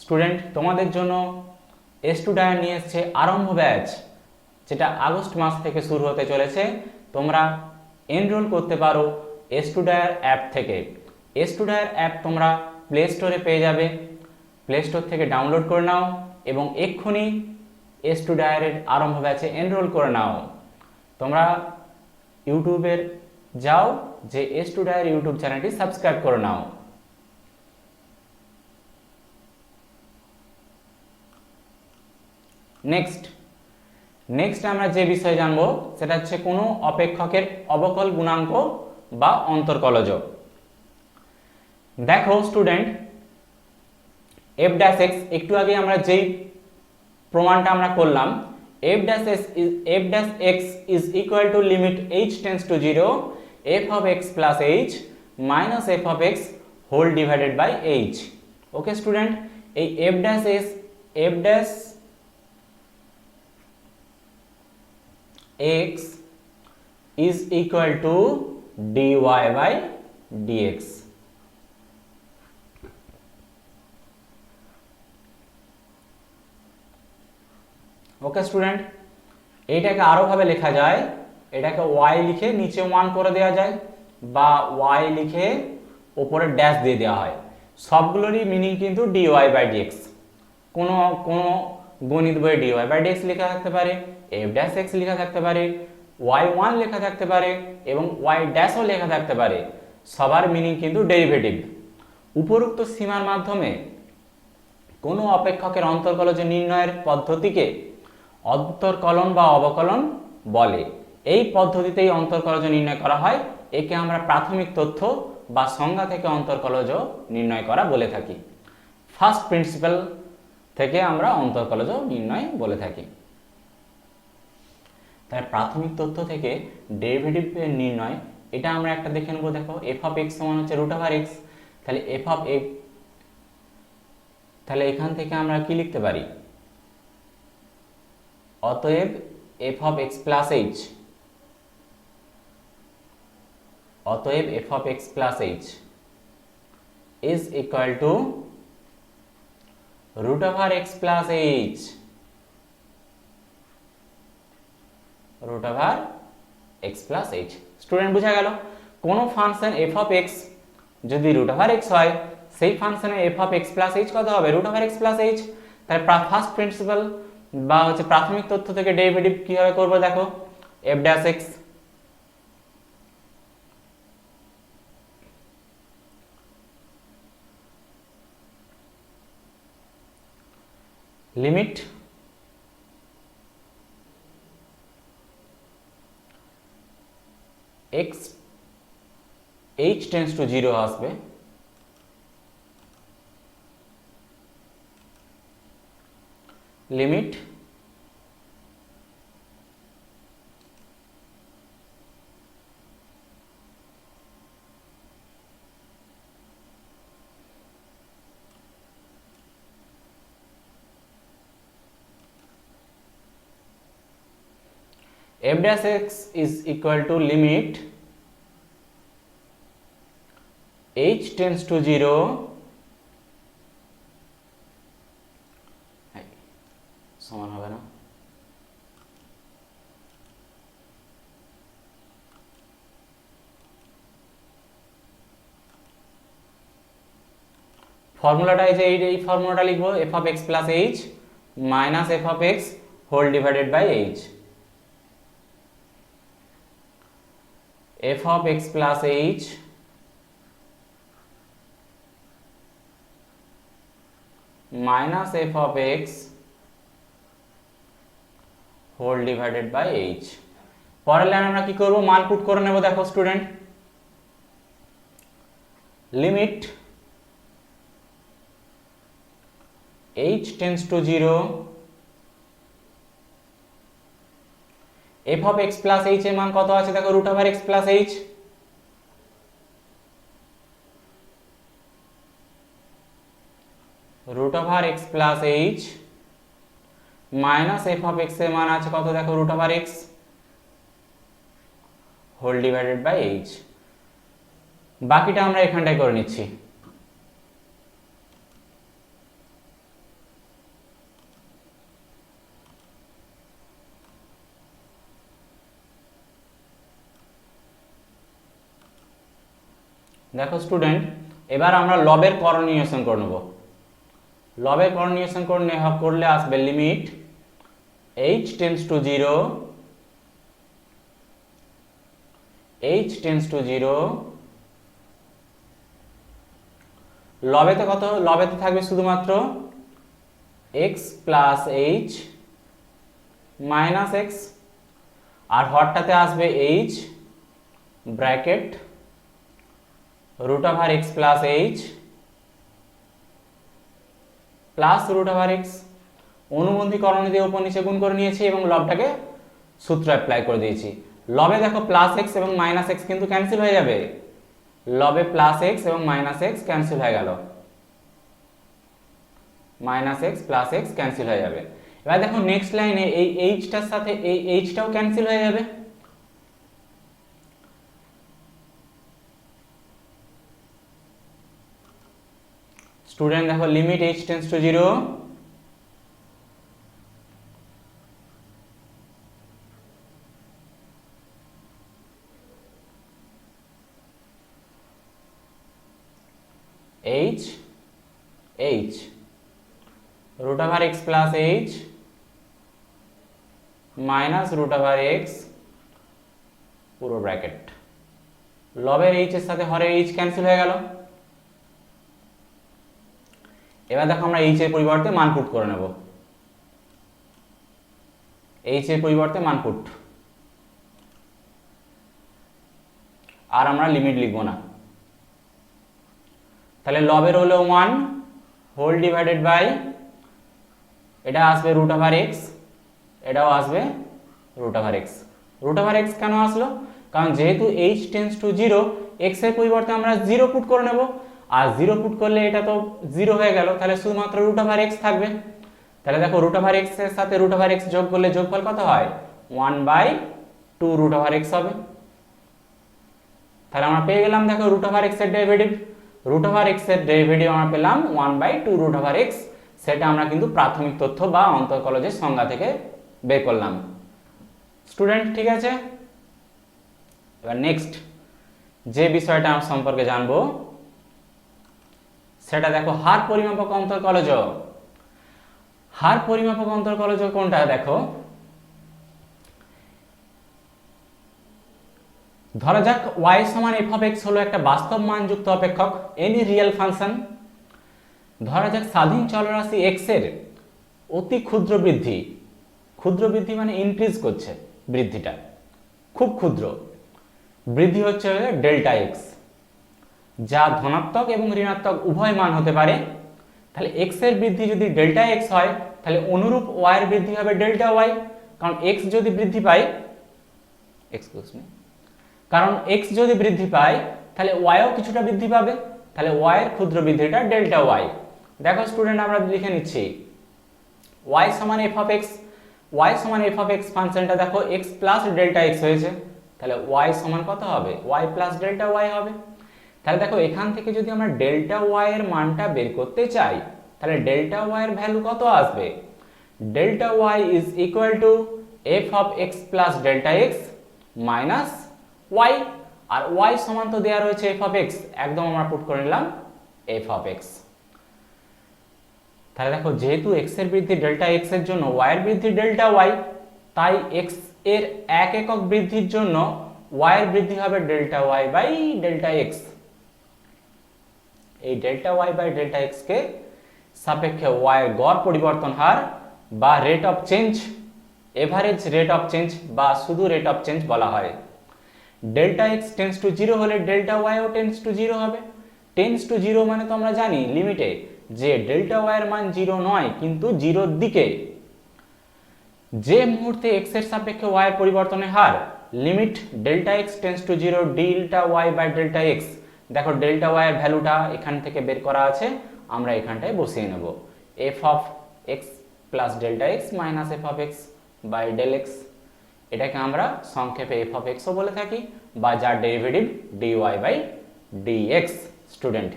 স্টুডেন্ট তোমাদের জন্য স্টুডায়ার নিয়ে এসছে আরম্ভ ব্যাচ, যেটা আগস্ট মাস থেকে শুরু হতে চলেছে। তোমরা এনরোল করতে পারো স্টুডায়ার অ্যাপ থেকে। স্টুডায়ার অ্যাপ তোমরা প্লে স্টোরে পেয়ে যাবে, প্লে স্টোর থেকে ডাউনলোড করে নাও এবং এক্ষুনি স্টুডায়ারের আরম্ভ ব্যাচে এনরোল করে নাও। তোমরা ইউটিউবের যাও, যে স্টুডায়ার ইউটিউব চ্যানেলটি সাবস্ক্রাইব করে নাও। নেক্সট আমরা যে বিষয় জানবো সেটা হচ্ছে কোনো অপেক্ষকের অবকল গুণাঙ্ক বা অন্তর্কলজ। দেখো স্টুডেন্ট, f dash x একটু আগে আমরা যেই প্রমাণটা আমরা করলাম, f dash x is equal to limit h tends to 0 f of x plus h minus f of x whole divided by h। Okay student, এই f dash x is equal to dy by dx। Okay student, এইটাকে আরো ভাবে লেখা যায়, এটাকে y লিখে নিচে 1 করে দেওয়া যায়, বা y লিখে উপরে ড্যাশ দিয়ে দেওয়া হয়। সবগুলোরই মিনিং কিন্তু dy বাই dx। কোনো কোনো গণিত বইয়ে dy বাই dx লেখা থাকতে পারে, f ড্যাশ x লেখা থাকতে পারে, y1 লেখা থাকতে পারে এবং y ড্যাশও লেখা থাকতে পারে। সবার মিনিং কিন্তু ডেরিভেটিভ। উপরোক্ত সীমার মাধ্যমে কোনো অপেক্ষকের অন্তর্কলজ নির্ণয়ের পদ্ধতিকে অন্তর্কলন বা অবকলন বলে। এই পদ্ধতিতেই অন্তর্কলজ নির্ণয় করা হয়। একে আমরা প্রাথমিক তথ্য বা সংজ্ঞা থেকে অন্তর্কলজ নির্ণয় করা বলে থাকি। ফার্স্ট প্রিন্সিপাল থেকে আমরা অন্তর্কলজ নির্ণয় বলে থাকি। তাই প্রাথমিক তথ্য থেকে ডেরিভেটিভ নির্ণয়, এটা আমরা একটা দেখে নেব। দেখো f অফ x সমান হচ্ছে রুট ওভার x, তাহলে f অফ x, তাহলে এখান থেকে আমরা কি লিখতে পারি? অতএব f of x plus h, অতএব f of x plus h is equal to root over x plus h, root over x plus h। Student বুঝা গেল? কোন ফাংশন f অফ x যদি root over x হয়, সেই ফাংশনে f of x plus h কত হবে? root over x plus h। তাই ফার্স্ট প্রিন্সিপাল বা হচ্ছে প্রাথমিক তথ্য থেকে ডেরিভেটিভ কিভাবে করব দেখো, f dash x limit x h tends to 0 আসবে, limit f dash x is equal to limit h tends to 0 সমান হবে না, ফর্মুলাটা এই ফর্মুলাটা লিখবো, f of x plus h minus f of x whole divided by h, f of x plus h minus f of x whole divided by h। পরের line আমরা কি করব? মান পুট করে নেব। দেখো student, limit h tends to 0 f of x plus h এর মান কত আছে দেখো, root over x plus h, root over x plus h minus f of x এর মান আছে কত দেখো, root over x whole divided by h। বাকিটা আমরা এখানটায় করে নিচ্ছি। দেখো স্টুডেন্ট, এবার আমরা লবের করণ নির্ণয় করে নেব। লবের করণ নির্ণয় করলে আসবে limit h tends to 0 h tends to 0, লবেতে কত? লবেতে থাকবে শুধুমাত্র x plus h minus x, আর হরটাতে আসবে h bracket root over x plus h plus root over x। অনুবন্ধী করণী দিয়ে উপর নিচে গুণ করে নিয়েছি এবং লবটাকে সূত্র অ্যাপ্লাই করে দিয়েছি। লবে দেখো প্লাস x এবং মাইনাস x কিন্তু ক্যান্সেল হয়ে যাবে, লবে প্লাস x এবং মাইনাস x ক্যান্সেল হয়ে গেল, minus x plus x cancel হয়ে যাবে। এবার দেখো নেক্সট লাইনে এই h টার সাথে এই h টাও ক্যান্সেল হয়ে যাবে, স্টুডেন্ট দেখো limit h tends to 0 h h root over x plus H minus root over x পুরো ব্র্যাকেট, লবের এইচ এর সাথে হরের এইচ ক্যান্সেল হয়ে গেল। এবার দেখো আমরা এইচ এর পরিবর্তে মান পুট করে নেব, এইচ এর পরিবর্তে মান পুট, আর আমরা লিমিট লিখবো না। তাহলে লবের হলো 1 হোল ডিভাইডেড বাই, এটা আসবে রুট ওভার এক্স, এটাও আসবে root over x. Root over x কেন আসলো? কারণ যেহেতু এইচ টেন্স টু 0, এক্স এর পরিবর্তে আমরা 0 পুট করে নেব, আর 0 পুট করলে এটা তো 0 হয়ে গেল, তাহলে শুধুমাত্র রুট ওভার এক্স থাকবে। তাহলে দেখো রুট ওভার এক্স এর সাথে রুট ওভার এক্স যোগ করলে যোগফল কত হয়? 1/2 রুট ওভার এক্স হবে। তাহলে আমরা পেয়ে গেলাম দেখো রুট ওভার এক্স এর ডেরিভেটিভ, রুট ওভার এক্স এর ডেরিভেটিভ আমরা পেলাম 1/2 রুট ওভার এক্স। সেটা আমরা কিন্তু প্রাথমিক তথ্য বা অন্তঃকলজের সংজ্ঞা থেকে বের করলাম। স্টুডেন্ট ঠিক আছে, এবার নেক্সট যে বিষয়টা আমরা সম্পর্কে জানবো সেটা দেখো হার পরিমাপক অন্তঃকলজ। হার পরিমাপক অন্তঃকলজ কোনটা দেখো, ধরা যাক y সমান f of x হলো একটা বাস্তব মানযুক্ত অপেক্ষক, এনি রিয়েল ফাংশন। ধরা যাক স্বাধীন চলরাশি x এর অতি ক্ষুদ্র বৃদ্ধি, ক্ষুদ্র বৃদ্ধি মানে ইনক্রিজ করছে, বৃদ্ধিটা খুব ক্ষুদ্র বৃদ্ধি হচ্ছে ডেল্টা এক্স, যা ধনাত্মক এবং ঋণাত্মক উভয় মান হতে পারে। তাহলে x এর বৃদ্ধি যদি ডেল্টা এক্স হয়, তাহলে অনুরূপ y এর বৃদ্ধি হবে ডেল্টা ওয়াই। কারণ x যদি বৃদ্ধি পায়, কারণ x যদি বৃদ্ধি পায় তাহলে y ও কিছুটা বৃদ্ধি পাবে, তাহলে y এর ক্ষুদ্র বৃদ্ধিটা ডেল্টা ওয়াই। দেখো স্টুডেন্ট আমরা লিখে নিচ্ছি y সমান f of x, y সমান f of x ফাংশনটা দেখো x প্লাস ডেল্টা x হয়েছে, তাহলে y সমান কত হবে? y প্লাস ডেল্টা ওয়াই হবে। তাহলে দেখো এখান থেকে যদি আমরা ডেল্টা ওয়াই এর মানটা বের করতে চাই, তাহলে ডেল্টা ওয়াই এর ভ্যালু কত আসবে? Delta y is equal to f of x plus delta x minus y, আর y সমান তো দেয়া রয়েছে f of x, একদম আমরা পুট করে নিলাম f of x। তাহলে দেখো যেহেতু x এর বৃদ্ধি ডেল্টা x এর জন্য y এর বৃদ্ধি ডেল্টা y, তাই x এর এক একক বৃদ্ধির জন্য y এর বৃদ্ধি হবে delta y by delta x। এই delta y by delta x কে সাপেক্ষে y এর গড় পরিবর্তন হার বা rate of change, average rate of change বা শুধু রেট অফ চেঞ্জ বলা হয়। ডেল্টা x টেন্স টু 0 হলে ডেল্টা y ও টেন্স টু 0 হবে। টেন্স টু 0 মানে তো আমরা জানি লিমিটে যে ডেল্টা y এর মান 0 নয় কিন্তু 0 এর দিকে। যে মুহূর্তে x এর সাপেক্ষে y এর পরিবর্তনের হার limit delta x tends to 0 delta y by delta x, দেখো ডেল্টা y এর ভ্যালুটা এখান থেকে বের করা আছে, আমরা এখানটায় বসিয়ে নেব f of x plus delta x minus f of x by del x। এটাকে আমরা সংক্ষেপে f of x ও বলে থাকি, বা যার derivative dy by dx। Student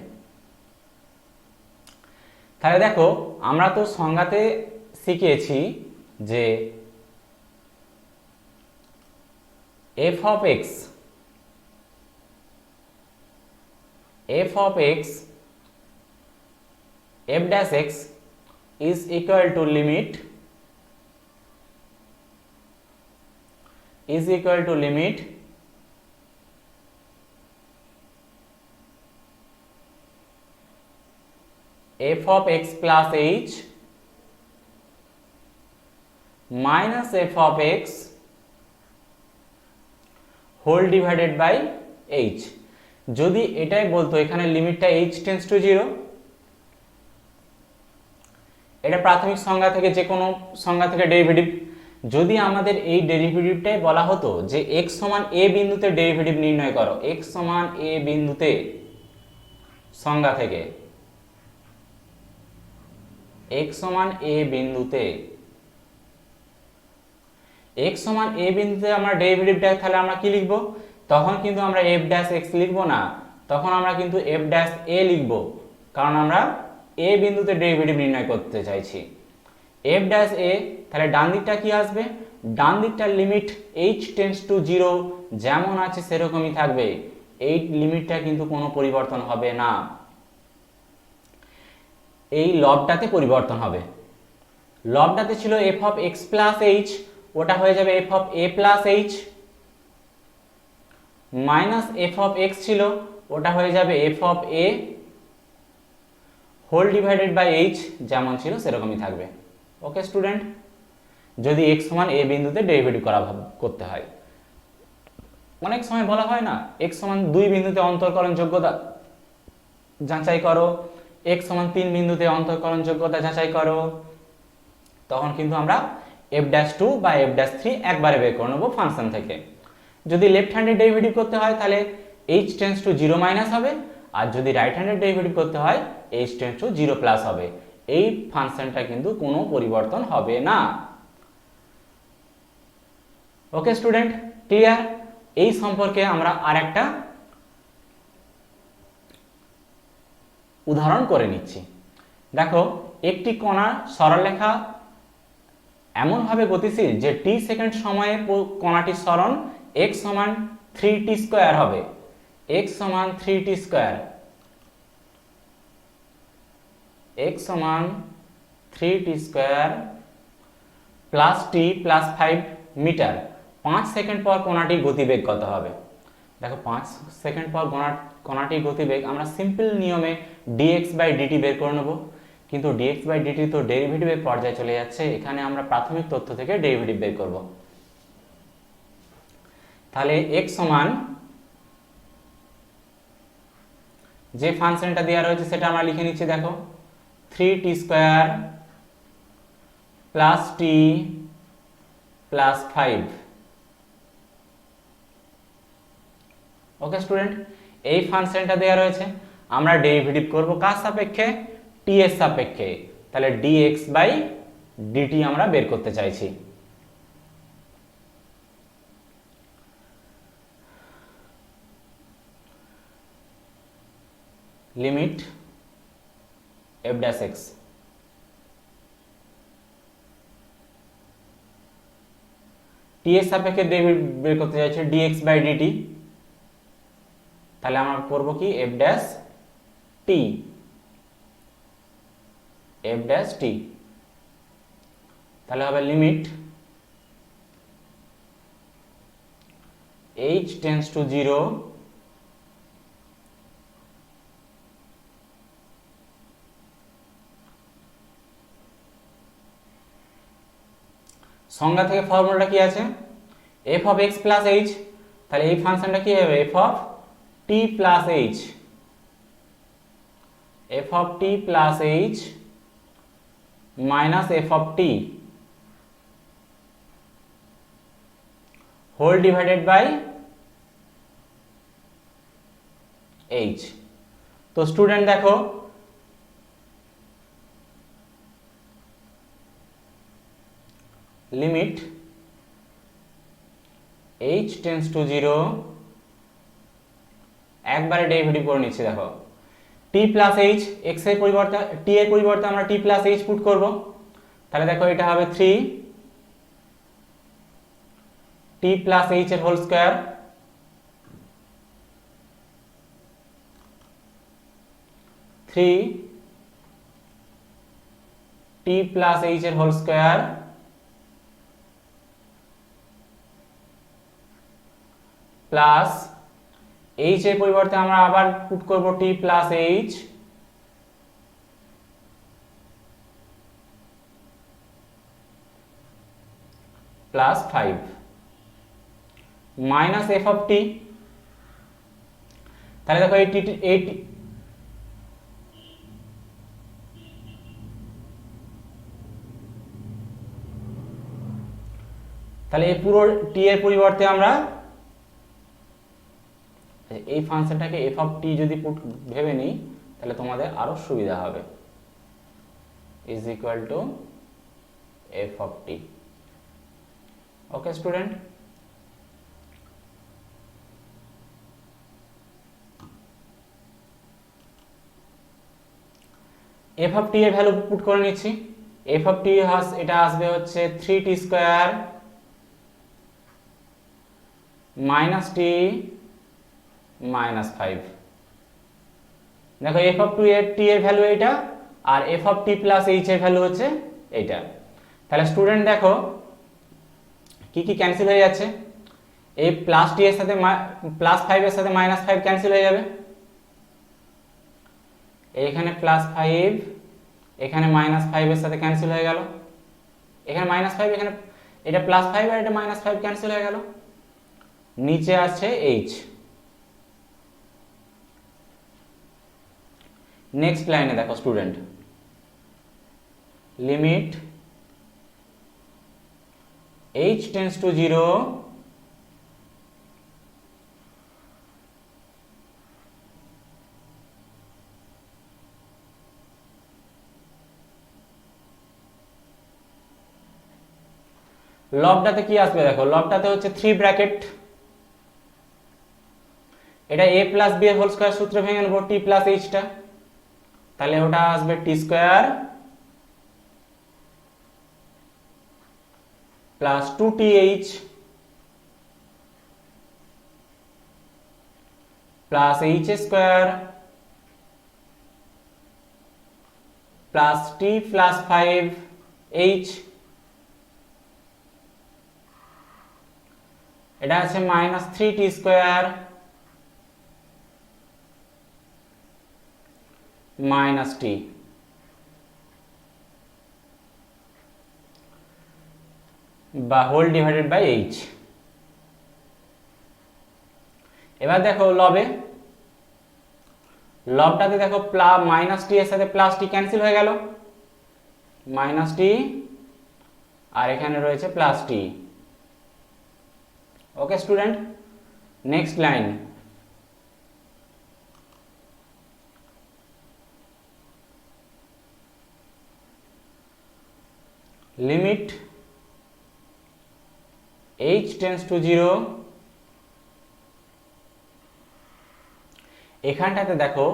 তাহলে দেখো আমরা তো সংজ্ঞাতে শিখিয়েছি যে f of x f dash x is equal to limit f of x plus h minus f of x whole divided by h। যদি এটাই বলতো এখানে লিমিটটা h টেন্স টু 0, এটা প্রাথমিক সংজ্ঞা থেকে যে কোনো সংজ্ঞা থেকে ডেরিভেটিভ, যদি আমাদের এই ডেরিভেটিভটাই বলা হতো যে x সমান a বিন্দুতে ডেরিভেটিভ নির্ণয় করো, x সমান a বিন্দুতে সংজ্ঞা থেকে x সমান a বিন্দুতে, x সমান a বিন্দুতে আমরা ডেরিভেটিভটা তাহলে আমরা কি লিখব? তখন কিন্তু আমরা f ড্যাশ x লিখব না, তখন আমরা কিন্তু f ড্যাশ a লিখব, কারণ আমরা a বিন্দুতে ডেরিভেটিভ নির্ণয় করতে চাইছি। f ড্যাশ a, তাহলে ডান দিকটা কি আসবে? ডান দিকটা লিমিট h টেন্স টু 0 যেমন আছে সেরকমই থাকবে, এই লিমিটটা কিন্তু কোনো পরিবর্তন হবে না। এই লবটাতে পরিবর্তন হবে। লবটাতে ছিল f of x plus h, ওটা হয়ে যাবে f of a plus H, minus f of x ছিল, ওটা হয়ে যাবে f of a whole divided by h, যেমন ছিল সেরকমই থাকবে। ওকে স্টুডেন্ট, যদি এক্স সমান এ বিন্দুতে ডেরিভেটিভ করতে হয়। অনেক সময় বলা হয় না, এক্স সমান 2 বিন্দুতে অন্তরকলন যোগ্যতা যাচাই করো, এক্স সমান 3 বিন্দুতে অন্তরকলন যোগ্যতা যাচাই করো, তখন কিন্তু আমরা f'2 বা f'3 একবারে বের করে নেব ফাংশন থেকে। যদি লেফট হ্যান্ডেড ডেরিভেটিভ করতে হয় তাহলে h টেন্ডস টু 0 মাইনাস হবে, আর যদি রাইট হ্যান্ডেড ডেরিভেটিভ করতে হয় h টেন্ডস টু 0 প্লাস হবে। এই ফাংশনটা কিন্তু কোনো পরিবর্তন হবে না। ওকে স্টুডেন্ট, ক্লিয়ার? এই সম্পর্কে আমরা আরেকটা উদাহরণ করে নিচ্ছি। দেখো, একটি কণার সরলরেখা এমনভাবে গতিশীল যে টি সেকেন্ড সময়ে কণাটির সরণ x সমান 3t স্কয়ার হবে। x সমান 3t স্কয়ার, x সমান 3t square plus t plus 5 metre. 5 second পর কণাটির গতিবেগ কত হবে? দেখো, 5 সেকেন্ড পর কণাটির গতিবেগ আমরা সিম্পল নিয়মে dx বাই dt বের করে নেব, কিন্তু dx বাই dt তো ডেরিভেটিভের পর্যায়ে চলে যাচ্ছে, এখানে আমরা প্রাথমিক তথ্য থেকে ডেরিভেটিভ বের করব। তাহলে x সমান যে ফাংশনটা দেওয়া রয়েছে সেটা আমরা লিখে নিচ্ছি। দেখো, 3t square plus t plus 5। ওকে স্টুডেন্ট, এই ফাংশনটা দেওয়া রয়েছে, আমরা ডেরিভেটিভ করব কার সাপেক্ষে? t এর সাপেক্ষে। তাহলে dx বাই dt আমরা বের করতে চাইছি। Limit f dash x, t এর সাপেক্ষে ডেরিভেটিভ বের করতে চাইছি dx বাই dt। তাহলে আমরা করব কি? f dash t, f dash t। তাহলে হবে লিমিট h টেন্ডস টু 0 সংজ্ঞা থেকে ফর্মুলাটা কি আছে? f of x plus h। তাহলে এই ফাংশনটা কি হবে? f of t plus h, f of t plus h minus f of t whole divided by h। তো স্টুডেন্ট দেখো, লিমিট h টেন্ডস টু 0, একবারে ডেরিভেটিভ করে নিচ্ছি। দেখো, t প্লাস h, x এর পরিবর্তে t এর পরিবর্তে আমরা t প্লাস h পুট করব। তাহলে দেখো, এটা হবে 3 t প্লাস h এর whole square t plus h এর হোল স্কয়ার প্লাস h এর পরিবর্তে আমরা আবার পুট করব t plus h plus 5 minus f of t। তাহলে দেখো, তাহলে এই পুরো t এর পরিবর্তে আমরা এই ফাংশনটাকে f অফ t যদি ভেবে নিই তাহলে তোমাদের আরো সুবিধা হবে, is equal to f of t। Okay student, f of t এর ভ্যালু পুট করে নিচ্ছি। f অফ t এটা আসবে হচ্ছে 3t square minus t minus 5। দেখো, f অফ t এর ভ্যালু এটা, আর F of T plus H এর ভ্যালু হচ্ছে এইটা। তাহলে স্টুডেন্ট দেখো কি কি ক্যান্সেল হয়ে যাচ্ছে, এই প্লাস টি এর সাথে প্লাস 5 এর সাথে -5 ক্যান্সেল হয়ে যাবে, এইখানে +5 এখানে -5 এর সাথে ক্যান্সেল হয়ে গেল, এখানে -5 এখানে এটা +5 আর এটা -5 ক্যান্সেল হয়ে গেল, নিচে আছে h। নেক্সট লাইনে দেখো student, limit h tends to 0 লবটাতে কি আসবে দেখো, লবটাতে হচ্ছে 3 ব্র্যাকেট, এটা a প্লাস b এর হোল স্কয়ার সূত্রে ভেঙে নেব t প্লাস h টা, তাহলে ওটা আসবে t square plus 2th plus h square plus t plus 5h, এটা আছে -3t স্কয়ার মাইনাস t, বা হোল ডিভাইডেড বাই h। এবার দেখো লবে, লবটাতে দেখো -t এর সাথে +t ক্যান্সেল হয়ে গেল, -t আর এখানে রয়েছে +t। Okay student, next line, limit h tends to 0, এখানটাতে দেখো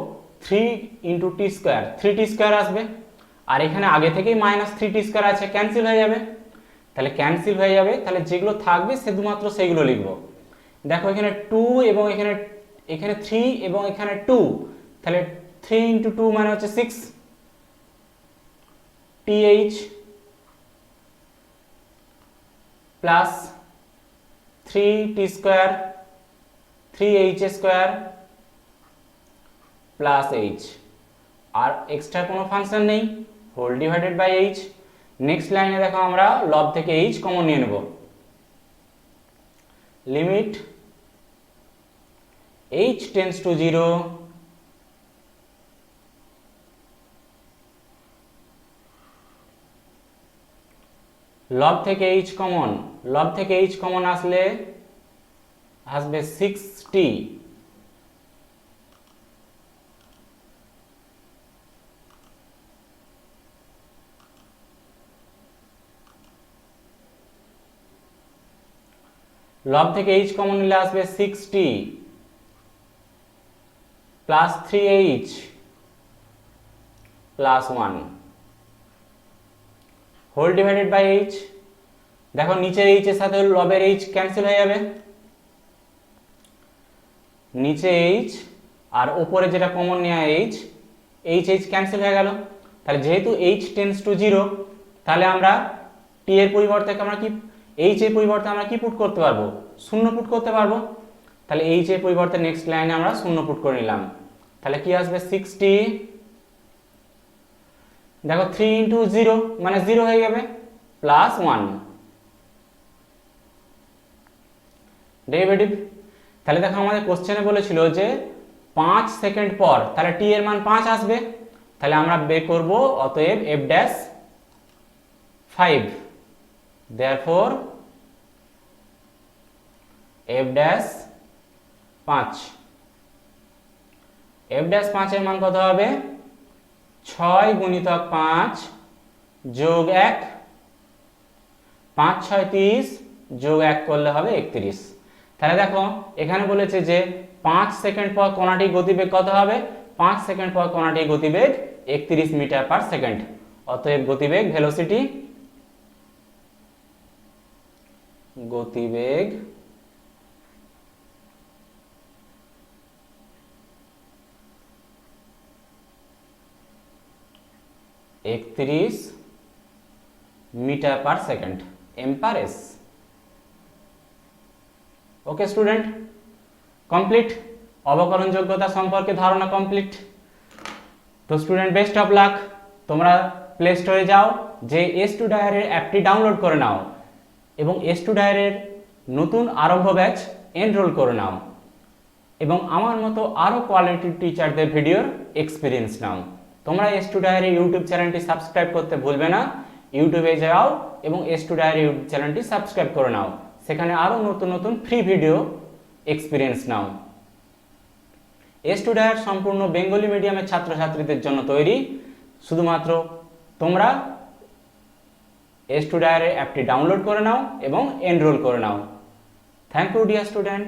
3 × t স্কয়ার 3t স্কয়ার আসবে, আর এখানে আগে থেকেই -3t স্কয়ার আছে, ক্যান্সেল হয়ে যাবে, তাহলে ক্যান্সেল হয়ে যাবে, তাহলে যেগুলো থাকবে শুধুমাত্র সেইগুলো লিখবো। দেখো এখানে 2 এবং এখানে 3 এবং এখানে 2, তাহলে 3 × 2 মানে হচ্ছে 6 th plus 3t square 3h square plus h, আর এক্সট্রা কোনো ফাংশন নেই, whole divided by h। Next লাইনে দেখো আমরা লব থেকে h কমন নিয়ে নেব, লিমিট h টেন্ডস টু 0, লব থেকে h কমন, লব থেকে h কমন আসলে আসবে 6t, লব থেকে h কমন নিলে আসবে 6t plus 3h plus 1 whole divided by h। দেখো নিচের h এর সাথে লবের h ক্যান্সেল হয়ে যাবে, নিচে h আর উপরে যেটা কমন নেওয়া h ক্যান্সেল হয়ে গেল, তাহলে যেহেতু h টেন্ডস টু 0, তাহলে আমরা t এর পরিবর্তে আমরা কি h এর পরিবর্তে আমরা কি পুট করতে পারবো, 0 পুট করতে পারবো, তাহলে h এর পরিবর্তে নেক্সট লাইনে আমরা 0 পুট করে নিলাম, তাহলে কি আসবে 6t, দেখো 3 × 0 মানে 0 হয়ে যাবে, প্লাস 1 ডেরিভেটিভ। তাহলে দেখো আমাদের কোশ্চেনে বলেছিল যে 5 সেকেন্ড পর, তাহলে t এর মান 5 আসবে, তাহলে আমরা বের করব অতএব f dash 5, therefore f dash 5, f dash 5 এর মান কত হবে, 6 × 5 যোগ 1, 5 × 6 = 30 যোগ 1 করলে হবে 31। তাহলে দেখো এখানে বলেছে যে 5 সেকেন্ড পর কণাটির গতিবেগ কত হবে, 5 সেকেন্ড পর কণাটির গতিবেগ 31 মিটার পার সেকেন্ড, অতএব গতিবেগ গতিবেগ 31 মিটার পার সেকেন্ড, এমপারেস। Okay student, complete. অবকলন যোগ্যতা সম্পর্কে ধারণা কমপ্লিট। তো স্টুডেন্ট, বেস্ট অফ লাক। তোমরা প্লে স্টোরে যাও, যে স্টুডায়ারের অ্যাপটি ডাউনলোড করে নাও এবং স্টুডায়ারের নতুন আরম্ভ ব্যাচ এনরোল করে নাও এবং আমার মতো আরও কোয়ালিটি টিচারদের ভিডিওর এক্সপিরিয়েন্স নাও। তোমরা স্টুডায়ারের ইউটিউব চ্যানেলটি সাবস্ক্রাইব করতে ভুলবে না। ইউটিউবে যাও এবং স্টুডায়ারের ইউটিউব চ্যানেলটি সাবস্ক্রাইব করে নাও, সেখানে আরও নতুন নতুন ফ্রি ভিডিও এক্সপিরিয়েন্স নাও। স্টুডায়ার সম্পূর্ণ বেঙ্গলি মিডিয়ামের ছাত্রছাত্রীদের জন্য তৈরি। শুধুমাত্র তোমরা স্টুডায়ারের অ্যাপটি ডাউনলোড করে নাও এবং এনরোল করে নাও। Thank you dear student.